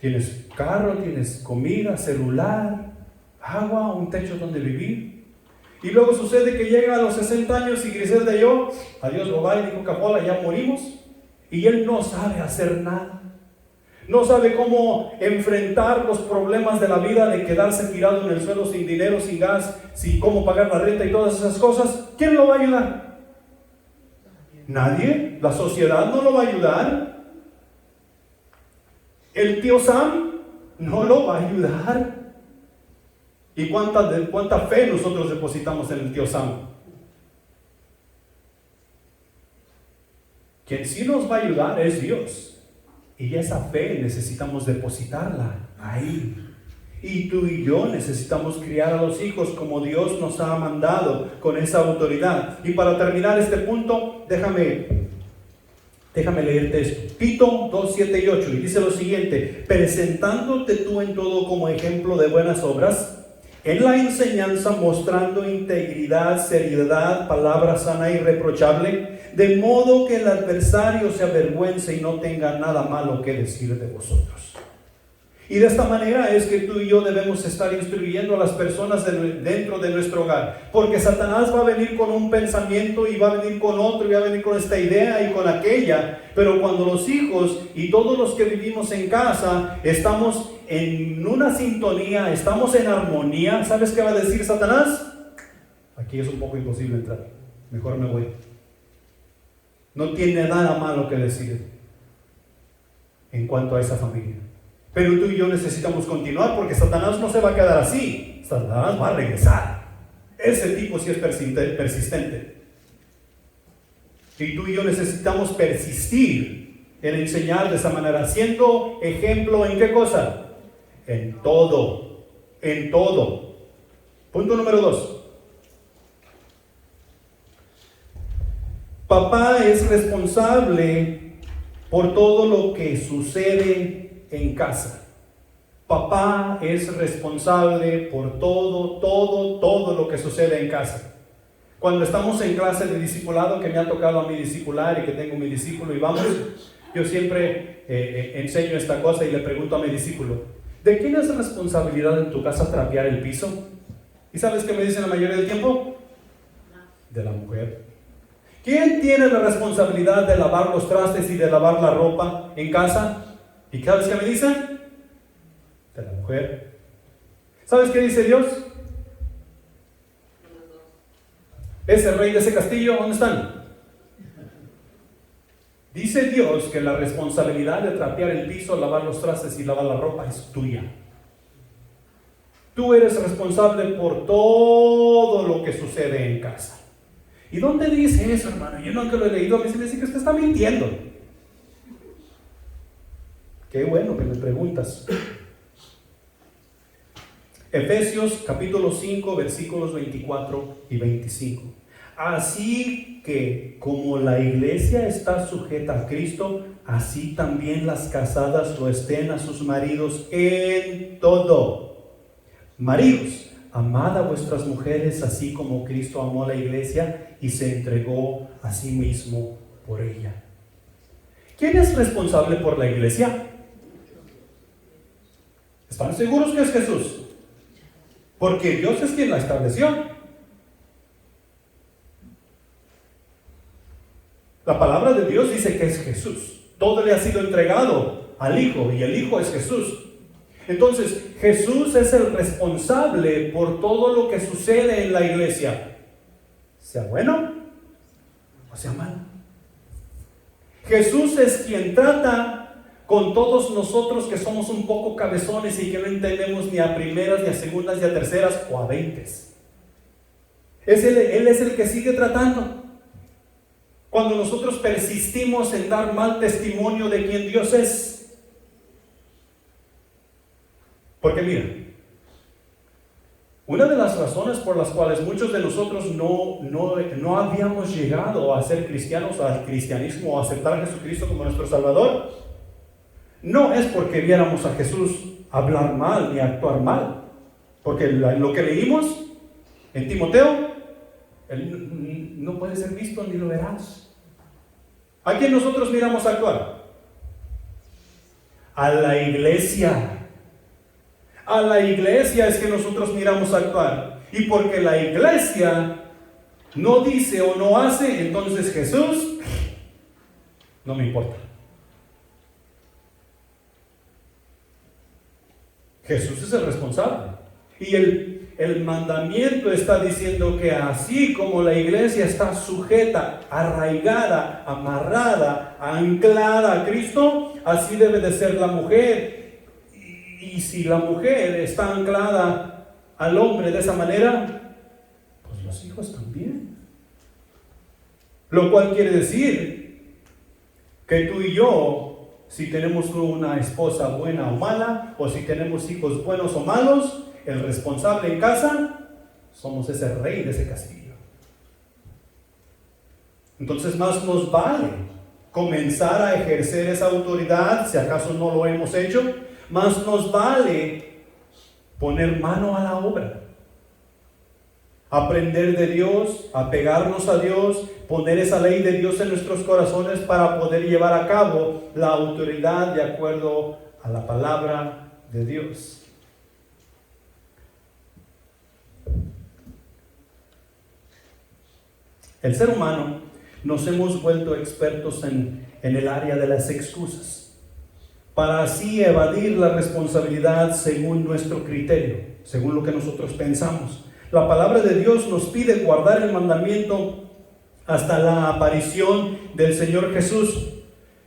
Tienes carro, tienes comida, celular, agua, un techo donde vivir. Y luego sucede que llega a los 60 años y Griselda y yo, adiós, bye, dijo Capola, ya morimos. Y él no sabe hacer nada. No sabe cómo enfrentar los problemas de la vida, de quedarse tirado en el suelo sin dinero, sin gas, sin cómo pagar la renta y todas esas cosas. ¿Quién lo va a ayudar? Nadie. La sociedad no lo va a ayudar. El tío Sam no lo va a ayudar. ¿Y cuánta fe nosotros depositamos en el tío Sam? Quien sí nos va a ayudar es Dios. Y esa fe necesitamos depositarla ahí. Y tú y yo necesitamos criar a los hijos como Dios nos ha mandado, con esa autoridad. Y para terminar este punto, déjame leerte esto. Tito 2, 7 y 8. Y dice lo siguiente: presentándote tú en todo como ejemplo de buenas obras, en la enseñanza mostrando integridad, seriedad, palabra sana y irreprochable, de modo que el adversario se avergüence y no tenga nada malo que decir de vosotros. Y de esta manera es que tú y yo debemos estar instruyendo a las personas dentro de nuestro hogar. Porque Satanás va a venir con un pensamiento y va a venir con otro y va a venir con esta idea y con aquella. Pero cuando los hijos y todos los que vivimos en casa estamos en una sintonía, estamos en armonía, ¿sabes qué va a decir Satanás? Aquí es un poco imposible entrar, mejor me voy. No tiene nada malo que decir en cuanto a esa familia. Pero tú y yo necesitamos continuar, porque Satanás no se va a quedar así. Satanás va a regresar. Ese tipo sí es persistente. Y tú y yo necesitamos persistir en enseñar de esa manera, siendo ejemplo ¿en qué cosa? En todo. En todo. Punto número 2. Papá es responsable por todo lo que sucede en casa. Papá es responsable por todo lo que sucede en casa. Cuando estamos en clase de discipulado, que me ha tocado a mí discipular y que tengo mi discípulo y vamos, yo siempre enseño esta cosa y le pregunto a mi discípulo: ¿de quién es la responsabilidad en tu casa trapear el piso? ¿Y sabes qué me dicen la mayoría del tiempo? De la mujer. ¿Quién tiene la responsabilidad de lavar los trastes y de lavar la ropa en casa? ¿Y sabes qué me dicen? De la mujer. ¿Sabes qué dice Dios? Ese rey de ese castillo, ¿dónde están? Dice Dios que la responsabilidad de trapear el piso, lavar los trastes y lavar la ropa es tuya. Tú eres responsable por todo lo que sucede en casa. ¿Y dónde dice eso, hermano? Yo nunca lo he leído. A mí se me dice que usted está mintiendo. Qué bueno que me preguntas. Efesios capítulo 5, versículos 24 y 25. Así que como la iglesia está sujeta a Cristo, así también las casadas lo estén a sus maridos en todo. Maridos, amad a vuestras mujeres así como Cristo amó a la iglesia y se entregó a sí mismo por ella. ¿Quién es responsable por la iglesia? ¿Están seguros que es Jesús? Porque Dios es quien la estableció. La palabra de Dios dice que es Jesús. Todo le ha sido entregado al Hijo y el Hijo es Jesús. Entonces, Jesús es el responsable por todo lo que sucede en la iglesia, sea bueno o sea malo. Jesús es quien trata con todos nosotros que somos un poco cabezones y que no entendemos ni a primeras, ni a segundas, ni a terceras o a veintes. Él es el que sigue tratando. Cuando nosotros persistimos en dar mal testimonio de quién Dios es. Porque mira, una de las razones por las cuales muchos de nosotros no habíamos llegado a ser cristianos, al cristianismo, o a aceptar a Jesucristo como nuestro Salvador, no es porque viéramos a Jesús hablar mal ni actuar mal. Porque lo que leímos en Timoteo, él no puede ser visto ni lo verás. ¿A quién nosotros miramos actuar? A la iglesia. A la iglesia es que nosotros miramos actuar. Y porque la iglesia no dice o no hace, entonces Jesús no me importa. Jesús es el responsable. Y el mandamiento está diciendo que así como la iglesia está sujeta, arraigada, amarrada, anclada a Cristo, así debe de ser la mujer. Y si la mujer está anclada al hombre de esa manera, pues los hijos también. Lo cual quiere decir que tú y yo, si tenemos una esposa buena o mala, o si tenemos hijos buenos o malos, el responsable en casa, somos ese rey de ese castillo. Entonces más nos vale comenzar a ejercer esa autoridad, si acaso no lo hemos hecho, más nos vale poner mano a la obra. Aprender de Dios, apegarnos a Dios, poner esa ley de Dios en nuestros corazones para poder llevar a cabo la autoridad de acuerdo a la palabra de Dios. El ser humano nos hemos vuelto expertos en el área de las excusas, para así evadir la responsabilidad según nuestro criterio, según lo que nosotros pensamos. La palabra de Dios nos pide guardar el mandamiento hasta la aparición del Señor Jesús.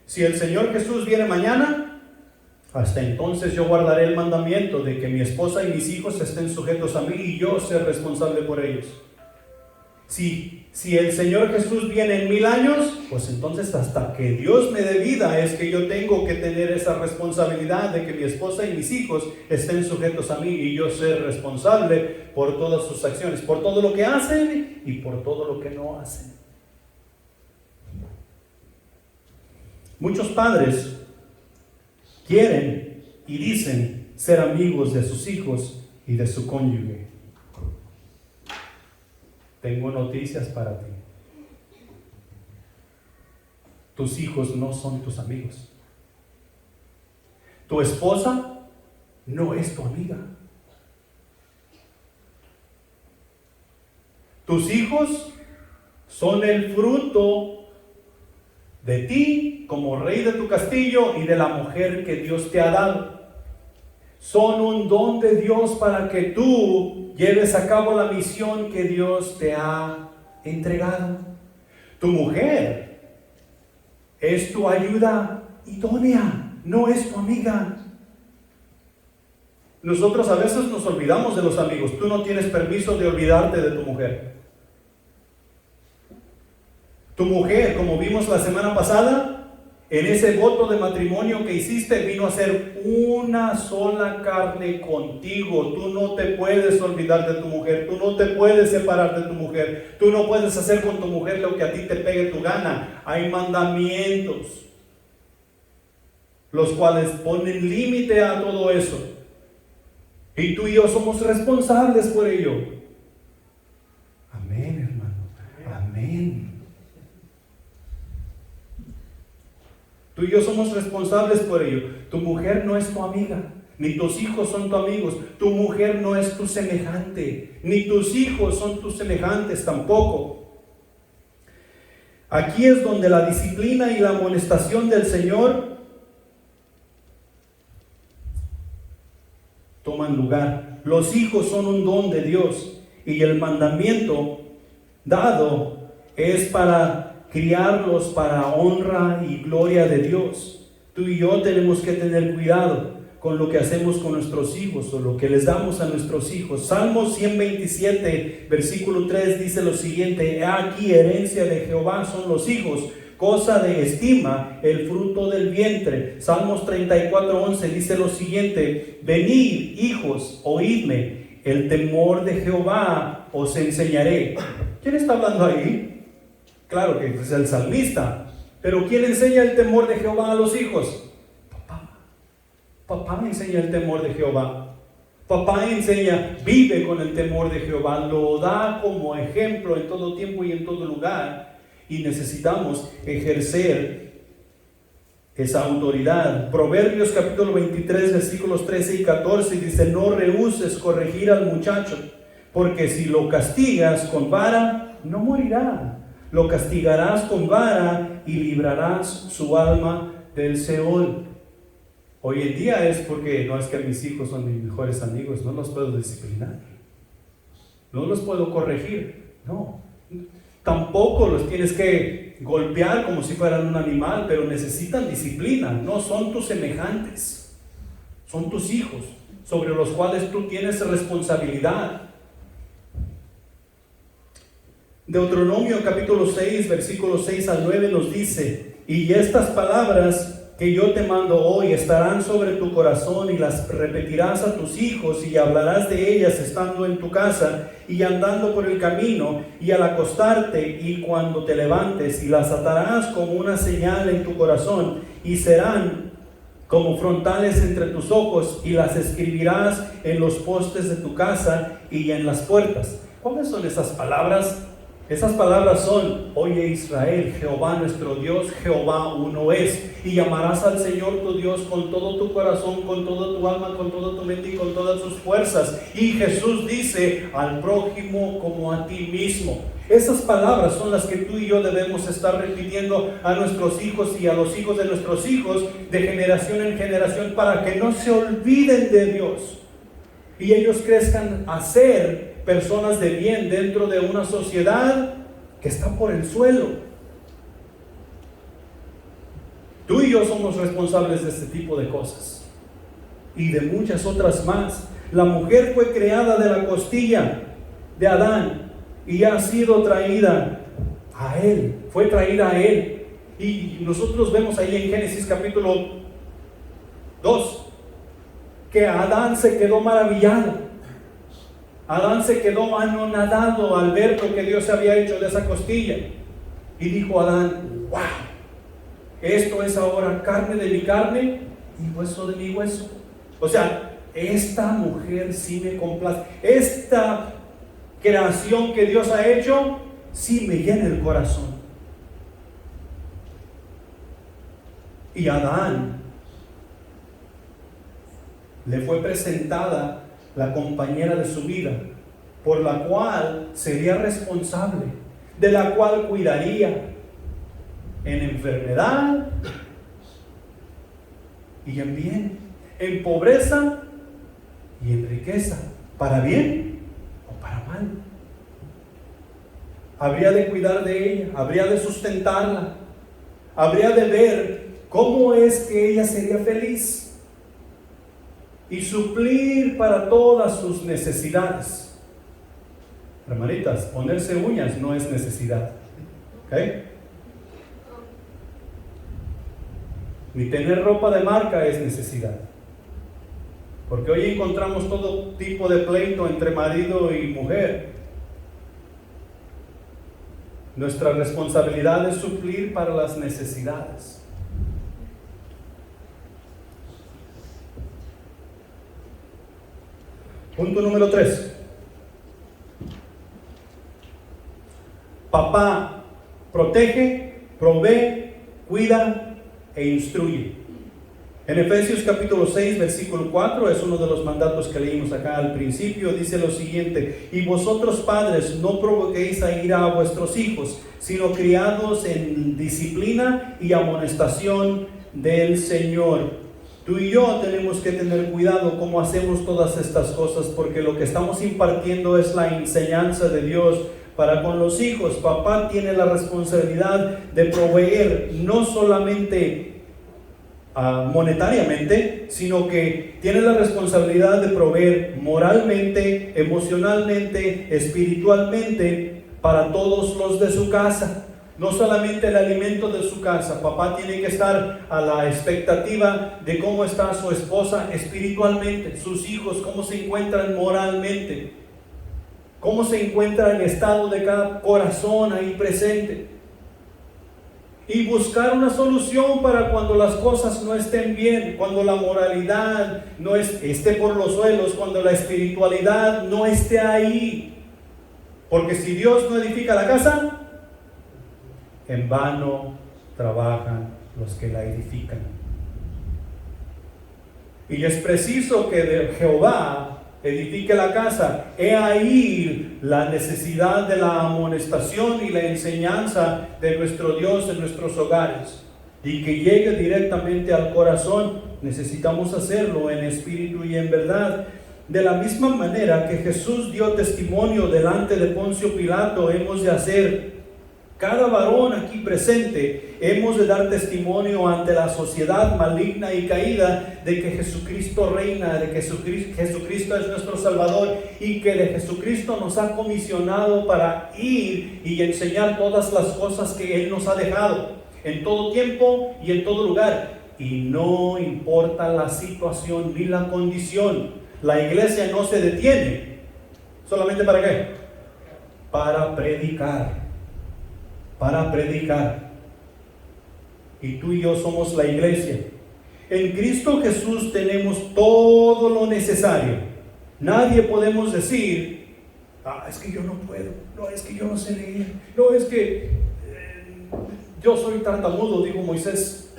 Si el Señor Jesús viene mañana, hasta entonces yo guardaré el mandamiento de que mi esposa y mis hijos estén sujetos a mí y yo ser responsable por ellos. Si el Señor Jesús viene en 1000 años, pues entonces hasta que Dios me dé vida es que yo tengo que tener esa responsabilidad de que mi esposa y mis hijos estén sujetos a mí y yo ser responsable por todas sus acciones, por todo lo que hacen y por todo lo que no hacen. Muchos padres quieren y dicen ser amigos de sus hijos y de su cónyuge. Tengo noticias para ti. Tus hijos no son tus amigos. Tu esposa no es tu amiga. Tus hijos son el fruto de ti como rey de tu castillo y de la mujer que Dios te ha dado. Son un don de Dios para que tú lleves a cabo la misión que Dios te ha entregado. Tu mujer es tu ayuda idónea, no es tu amiga. Nosotros a veces nos olvidamos de los amigos. Tú no tienes permiso de olvidarte de tu mujer. Tu mujer, como vimos la semana pasada, En ese voto de matrimonio que hiciste vino a ser una sola carne contigo. Tú no te puedes olvidar de tu mujer, tú no te puedes separar de tu mujer, tú no puedes hacer con tu mujer lo que a ti te pegue tu gana. Hay mandamientos, los cuales ponen límite a todo eso. Y tú y yo somos responsables por ello. Amén, hermano. Amén. Tú y yo somos responsables por ello. Tu mujer no es tu amiga, ni tus hijos son tus amigos. Tu mujer no es tu semejante, ni tus hijos son tus semejantes tampoco. Aquí es donde la disciplina y la amonestación del Señor toman lugar. Los hijos son un don de Dios y el mandamiento dado es para criarlos para honra y gloria de Dios. Tú y yo tenemos que tener cuidado con lo que hacemos con nuestros hijos o lo que les damos a nuestros hijos. Salmo 127, versículo 3 dice lo siguiente: He aquí herencia de Jehová son los hijos, cosa de estima el fruto del vientre. Salmos 34, 11 dice lo siguiente: Venid, hijos, oídme, el temor de Jehová os enseñaré. ¿Quién está hablando ahí? Claro que es el salmista, pero ¿quién enseña el temor de Jehová a los hijos? Papá enseña el temor de Jehová. Papá enseña, vive con el temor de Jehová, lo da como ejemplo en todo tiempo y en todo lugar, y necesitamos ejercer esa autoridad. Proverbios capítulo 23 versículos 13 y 14 dice: No rehuses corregir al muchacho, porque si lo castigas con vara, no morirá. Lo castigarás con vara y librarás su alma del Seol. Hoy en día es porque no es que mis hijos son mis mejores amigos, no los puedo disciplinar, no los puedo corregir, no. Tampoco los tienes que golpear como si fueran un animal, pero necesitan disciplina. No son tus semejantes, son tus hijos, sobre los cuales tú tienes responsabilidad. Deuteronomio capítulo 6, versículos 6 al 9 nos dice: Y estas palabras que yo te mando hoy estarán sobre tu corazón, y las repetirás a tus hijos, y hablarás de ellas estando en tu casa y andando por el camino, y al acostarte y cuando te levantes, y las atarás como una señal en tu corazón, y serán como frontales entre tus ojos, y las escribirás en los postes de tu casa y en las puertas. ¿Cuáles son esas palabras? Esas palabras son: Oye Israel, Jehová nuestro Dios, Jehová uno es, y amarás al Señor tu Dios con todo tu corazón, con toda tu alma, con toda tu mente y con todas tus fuerzas. Y Jesús dice: al prójimo como a ti mismo. Esas palabras son las que tú y yo debemos estar repitiendo a nuestros hijos y a los hijos de nuestros hijos, de generación en generación, para que no se olviden de Dios y ellos crezcan a ser personas de bien dentro de una sociedad que está por el suelo. Tú y yo somos responsables de este tipo de cosas y de muchas otras más. La mujer fue creada de la costilla de Adán y ha sido traída a él, fue traída a él. Y nosotros vemos ahí en Génesis capítulo 2 que Adán se quedó maravillado. Adán se quedó anonadado al ver lo que Dios había hecho de esa costilla. Y dijo Adán: wow, esto es ahora carne de mi carne y hueso de mi hueso. O sea, esta mujer sí me complace. Esta creación que Dios ha hecho sí me llena el corazón. Y a Adán le fue presentada la compañera de su vida, por la cual sería responsable, de la cual cuidaría en enfermedad y en bien, en pobreza y en riqueza, para bien o para mal. Habría de cuidar de ella, habría de sustentarla, habría de ver cómo es que ella sería feliz y suplir para todas sus necesidades. Hermanitas, ponerse uñas no es necesidad, ¿ok? ni tener ropa de marca es necesidad. Porque hoy encontramos todo tipo de pleito entre marido y mujer. Nuestra responsabilidad es suplir para las necesidades. Punto número 3. Papá protege, provee, cuida e instruye. En Efesios capítulo 6, versículo 4, es uno de los mandatos que leímos acá al principio, dice lo siguiente: y vosotros padres no provoquéis a ira a vuestros hijos, sino criados en disciplina y amonestación del Señor. Tú y yo tenemos que tener cuidado cómo hacemos todas estas cosas, porque lo que estamos impartiendo es la enseñanza de Dios para con los hijos. Papá tiene la responsabilidad de proveer, no solamente monetariamente, sino que tiene la responsabilidad de proveer moralmente, emocionalmente, espiritualmente para todos los de su casa. No solamente el alimento de su casa. Papá tiene que estar a la expectativa de cómo está su esposa espiritualmente, sus hijos, cómo se encuentran moralmente, cómo se encuentra el estado de cada corazón ahí presente. Y buscar una solución para cuando las cosas no estén bien, cuando la moralidad no esté por los suelos, cuando la espiritualidad no esté ahí. Porque si Dios no edifica la casa, en vano trabajan los que la edifican. Y es preciso que de Jehová edifique la casa. He ahí la necesidad de la amonestación y la enseñanza de nuestro Dios en nuestros hogares, y que llegue directamente al corazón. Necesitamos hacerlo en espíritu y en verdad. De la misma manera que Jesús dio testimonio delante de Poncio Pilato, hemos de hacer. Cada varón aquí presente hemos de dar testimonio ante la sociedad maligna y caída de que Jesucristo reina, de que Jesucristo es nuestro Salvador, y que de Jesucristo nos ha comisionado para ir y enseñar todas las cosas que Él nos ha dejado en todo tiempo y en todo lugar. Y no importa la situación ni la condición, la iglesia no se detiene. ¿Solamente para qué? Para predicar. Para predicar. Y tú y yo somos la iglesia. En Cristo Jesús tenemos todo lo necesario. Nadie podemos decir: es que yo no puedo, no, es que yo no sé leer, no, es que yo soy tartamudo, dijo Moisés.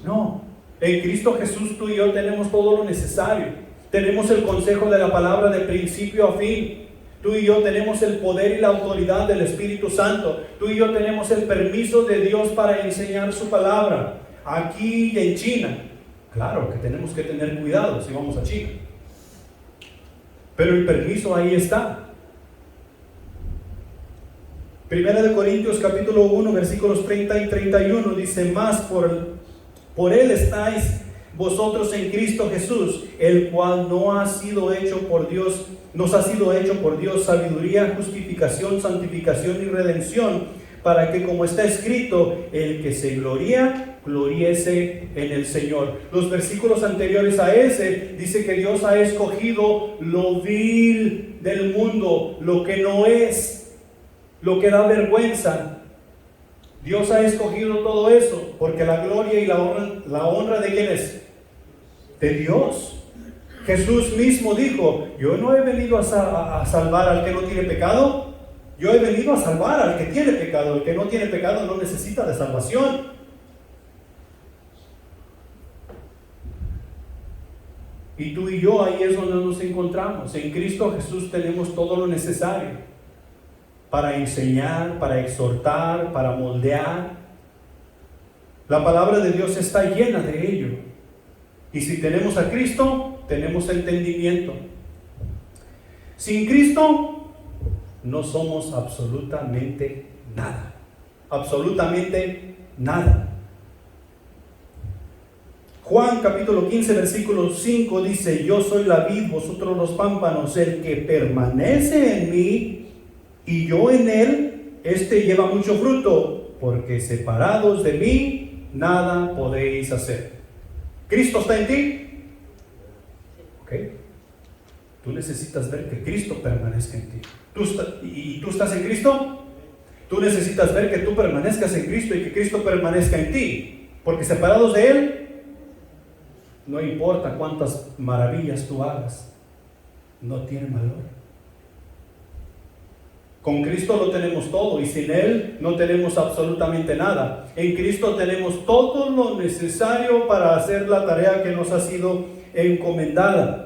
No, en Cristo Jesús tú y yo tenemos todo lo necesario. Tenemos el consejo de la palabra de principio a fin. Tú y yo tenemos el poder y la autoridad del Espíritu Santo. Tú y yo tenemos el permiso de Dios para enseñar su palabra aquí y en China. Claro que tenemos que tener cuidado si vamos a China, pero el permiso ahí está. Primera de Corintios capítulo 1 versículos 30 y 31 dice: más por Él estáis vosotros en Cristo Jesús, el cual nos ha sido hecho por Dios sabiduría, justificación, santificación y redención, para que, como está escrito, el que se gloría, gloríese en el Señor. Los versículos anteriores a ese dice que Dios ha escogido lo vil del mundo, lo que no es, lo que da vergüenza. Dios ha escogido todo eso, porque la gloria y la honra ¿de quién es? De Dios. Jesús mismo dijo: yo no he venido a salvar al que no tiene pecado, yo he venido a salvar al que tiene pecado. El que no tiene pecado no necesita de salvación. Y tú y yo ahí es donde nos encontramos. En Cristo Jesús tenemos todo lo necesario para enseñar, para exhortar, para moldear. La palabra de Dios está llena de ello. Y si tenemos a Cristo, tenemos entendimiento. Sin Cristo no somos absolutamente nada. Absolutamente nada. Juan capítulo 15 versículo 5 dice: yo soy la vid, vosotros los pámpanos. El que permanece en mí y yo en él, este lleva mucho fruto, porque separados de mí nada podéis hacer. ¿Cristo está en ti? Ok. Tú necesitas ver que Cristo permanezca en ti. ¿Y tú estás en Cristo? Tú necesitas ver que tú permanezcas en Cristo y que Cristo permanezca en ti. Porque separados de Él, no importa cuántas maravillas tú hagas, no tiene valor. Con Cristo lo tenemos todo y sin Él no tenemos absolutamente nada. En Cristo tenemos todo lo necesario para hacer la tarea que nos ha sido encomendada.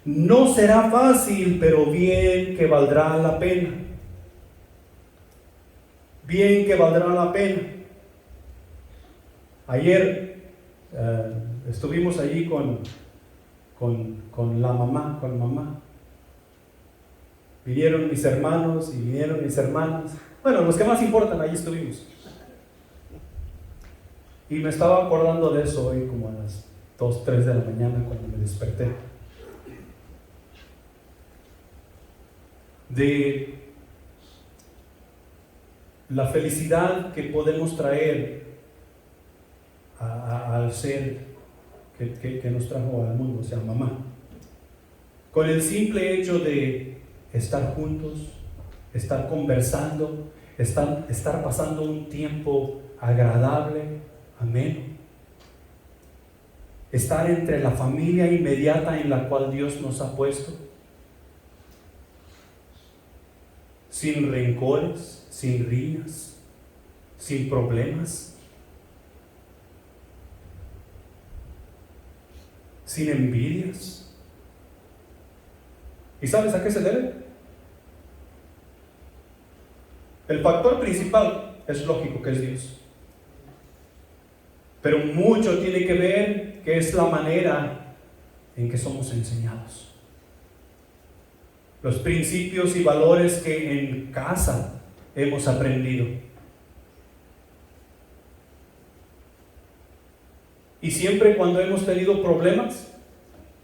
No será fácil, pero bien que valdrá la pena. Bien que valdrá la pena. Ayer estuvimos allí con mamá. Vinieron mis hermanos y vinieron mis hermanas. Bueno, los que más importan, allí estuvimos. Y me estaba acordando de eso hoy como a las 2, 3 de la mañana cuando me desperté. De la felicidad que podemos traer al ser que nos trajo al mundo, o sea, mamá. Con el simple hecho de estar juntos, estar conversando, estar pasando un tiempo agradable, ameno. Estar entre la familia inmediata en la cual Dios nos ha puesto. Sin rencores, sin riñas, sin problemas, sin envidias. ¿Y sabes a qué se debe? El factor principal es lógico que es Dios. Pero mucho tiene que ver que es la manera en que somos enseñados. Los principios y valores que en casa hemos aprendido. Y siempre cuando hemos tenido problemas,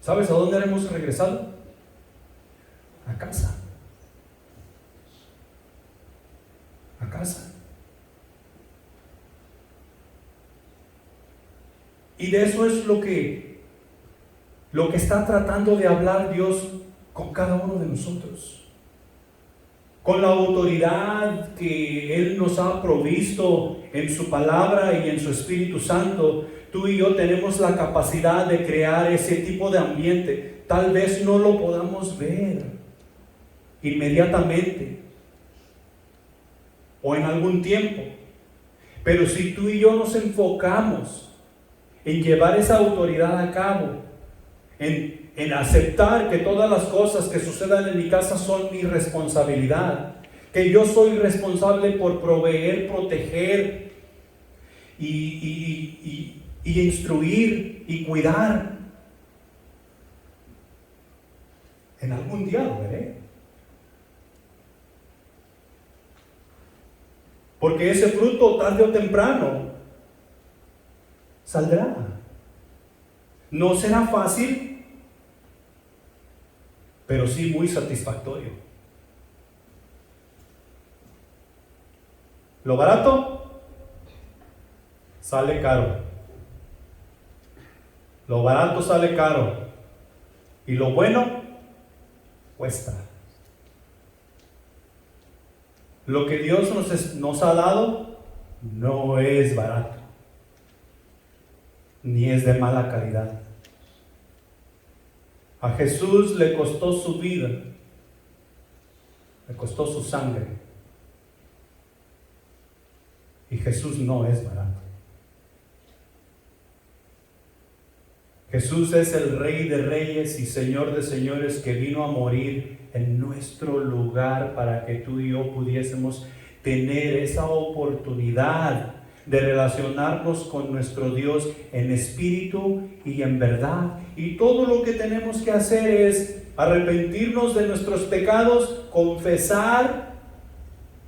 ¿sabes a dónde hemos regresado? A casa. A casa. Y de eso es lo que está tratando de hablar Dios con cada uno de nosotros. Con la autoridad que Él nos ha provisto en su palabra y en su Espíritu Santo, tú y yo tenemos la capacidad de crear ese tipo de ambiente. Tal vez no lo podamos ver inmediatamente o en algún tiempo, pero si tú y yo nos enfocamos en llevar esa autoridad a cabo, en aceptar que todas las cosas que sucedan en mi casa son mi responsabilidad, que yo soy responsable por proveer, proteger y instruir y cuidar, en algún día lo veré. Porque ese fruto tarde o temprano saldrá. No será fácil, pero sí muy satisfactorio. Lo barato sale caro. Lo barato sale caro. Y lo bueno cuesta. Lo que Dios nos ha dado no es barato, ni es de mala calidad. A Jesús le costó su vida, le costó su sangre. Y Jesús no es barato. Jesús es el Rey de Reyes y Señor de Señores que vino a morir en nuestro lugar para que tú y yo pudiésemos tener esa oportunidad de relacionarnos con nuestro Dios en espíritu y en verdad. Y todo lo que tenemos que hacer es arrepentirnos de nuestros pecados, confesar,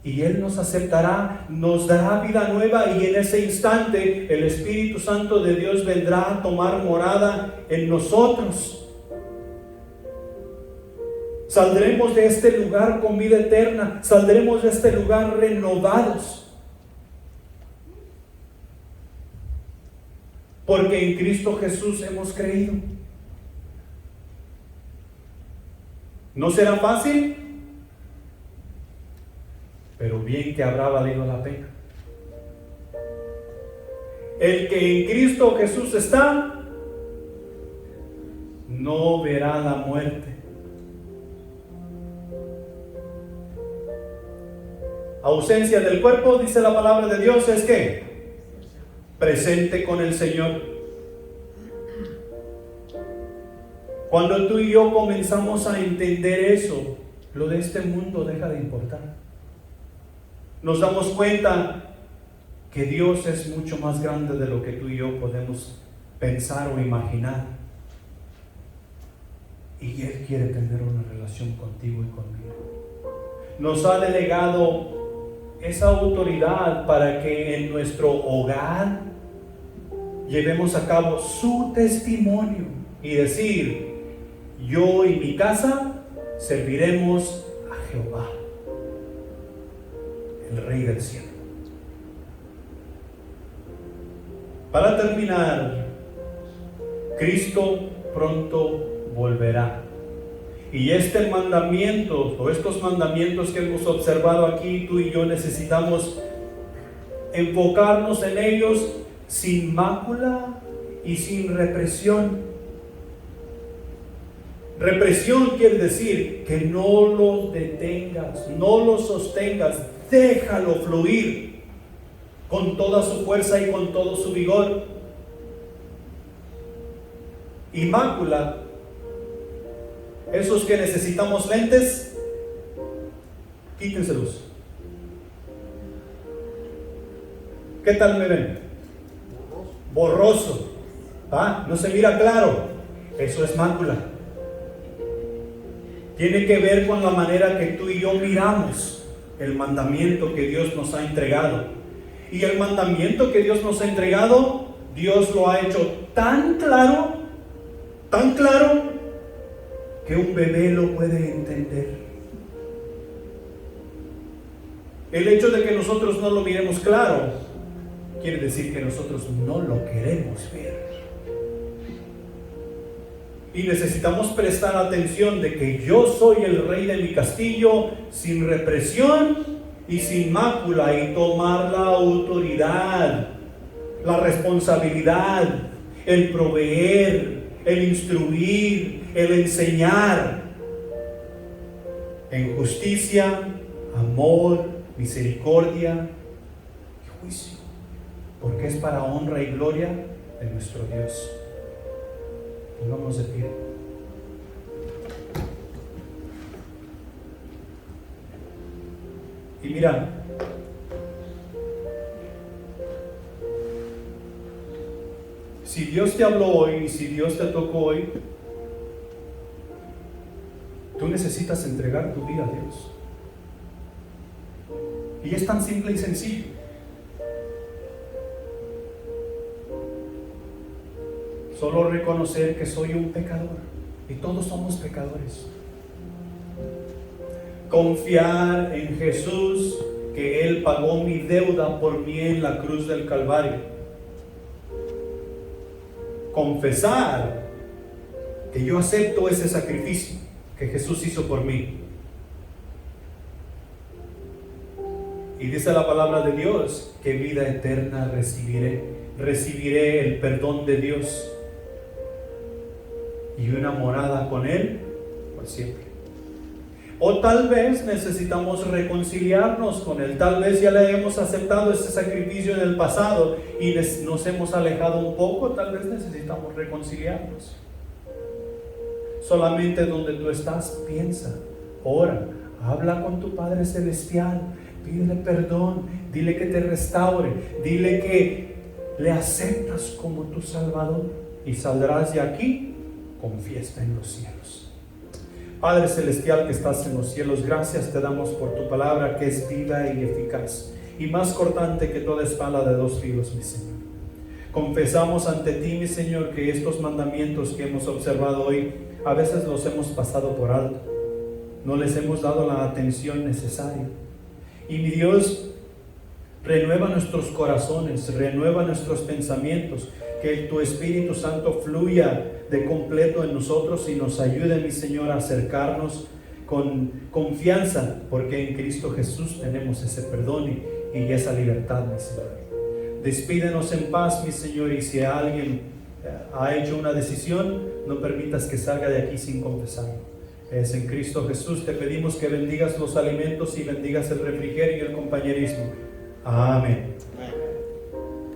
y Él nos aceptará, nos dará vida nueva, y en ese instante el Espíritu Santo de Dios vendrá a tomar morada en nosotros. Saldremos de este lugar con vida eterna, saldremos de este lugar renovados. porque en Cristo Jesús hemos creído. ¿No será fácil? Pero bien que habrá valido la pena. El que en Cristo Jesús está, no verá la muerte. Ausencia del cuerpo, dice la palabra de Dios, es que presente con el Señor. Cuando tú y yo comenzamos a entender eso, lo de este mundo deja de importar. Nos damos cuenta que Dios es mucho más grande de lo que tú y yo podemos pensar o imaginar. Y Él quiere tener una relación contigo y conmigo. Nos ha delegado esa autoridad para que en nuestro hogar llevemos a cabo su testimonio y decir: yo y mi casa serviremos a Jehová, el Rey del cielo. Para terminar, Cristo pronto volverá. Y este mandamiento, o estos mandamientos que hemos observado aquí, tú y yo necesitamos enfocarnos en ellos sin mácula y sin represión. Represión quiere decir que no lo detengas, no lo sostengas, déjalo fluir con toda su fuerza y con todo su vigor. Y mácula, esos que necesitamos lentes, quítenselos. ¿Qué tal me ven? Borroso. ¿Ah? No se mira claro. Eso es mácula. Tiene que ver con la manera que tú y yo miramos el mandamiento que Dios nos ha entregado. Y el mandamiento que Dios nos ha entregado, Dios lo ha hecho tan claro, que un bebé lo puede entender. El hecho de que nosotros no lo miremos claro quiere decir que nosotros no lo queremos ver. Y necesitamos prestar atención de que yo soy el rey de mi castillo, sin represión y sin mácula, y tomar la autoridad, la responsabilidad, el proveer, el instruir, el enseñar en justicia, amor, misericordia y juicio, porque es para honra y gloria de nuestro Dios. Pongámonos de pie. Y mira, si Dios te habló hoy y si Dios te tocó hoy, tú necesitas entregar tu vida a Dios. Y es tan simple y sencillo. Solo reconocer que soy un pecador, y todos somos pecadores. Confiar en Jesús, que Él pagó mi deuda por mí en la cruz del Calvario. Confesar que yo acepto ese sacrificio que Jesús hizo por mí. Y dice la palabra de Dios que vida eterna recibiré el perdón de Dios y una morada con Él por siempre. O tal vez necesitamos reconciliarnos con Él. Tal vez ya le hemos aceptado ese sacrificio en el pasado y nos hemos alejado un poco. Tal vez necesitamos reconciliarnos. Solamente donde tú estás, piensa, ora, habla con tu Padre Celestial, pídele perdón, dile que te restaure, dile que le aceptas como tu Salvador, y saldrás de aquí con fiesta en los cielos. Padre Celestial que estás en los cielos, gracias te damos por tu palabra, que es viva y eficaz y más cortante que toda espada de dos filos, mi Señor. Confesamos ante ti, mi Señor, que estos mandamientos que hemos observado hoy a veces los hemos pasado por alto, no les hemos dado la atención necesaria. Y mi Dios, renueva nuestros corazones, renueva nuestros pensamientos, que tu Espíritu Santo fluya de completo en nosotros y nos ayude, mi Señor, a acercarnos con confianza, porque en Cristo Jesús tenemos ese perdón y esa libertad, mi Señor. Despídenos en paz, mi Señor, y si alguien ha hecho una decisión, no permitas que salga de aquí sin confesarlo. Es en Cristo Jesús te pedimos que bendigas los alimentos y bendigas el refrigerio y el compañerismo. Amén.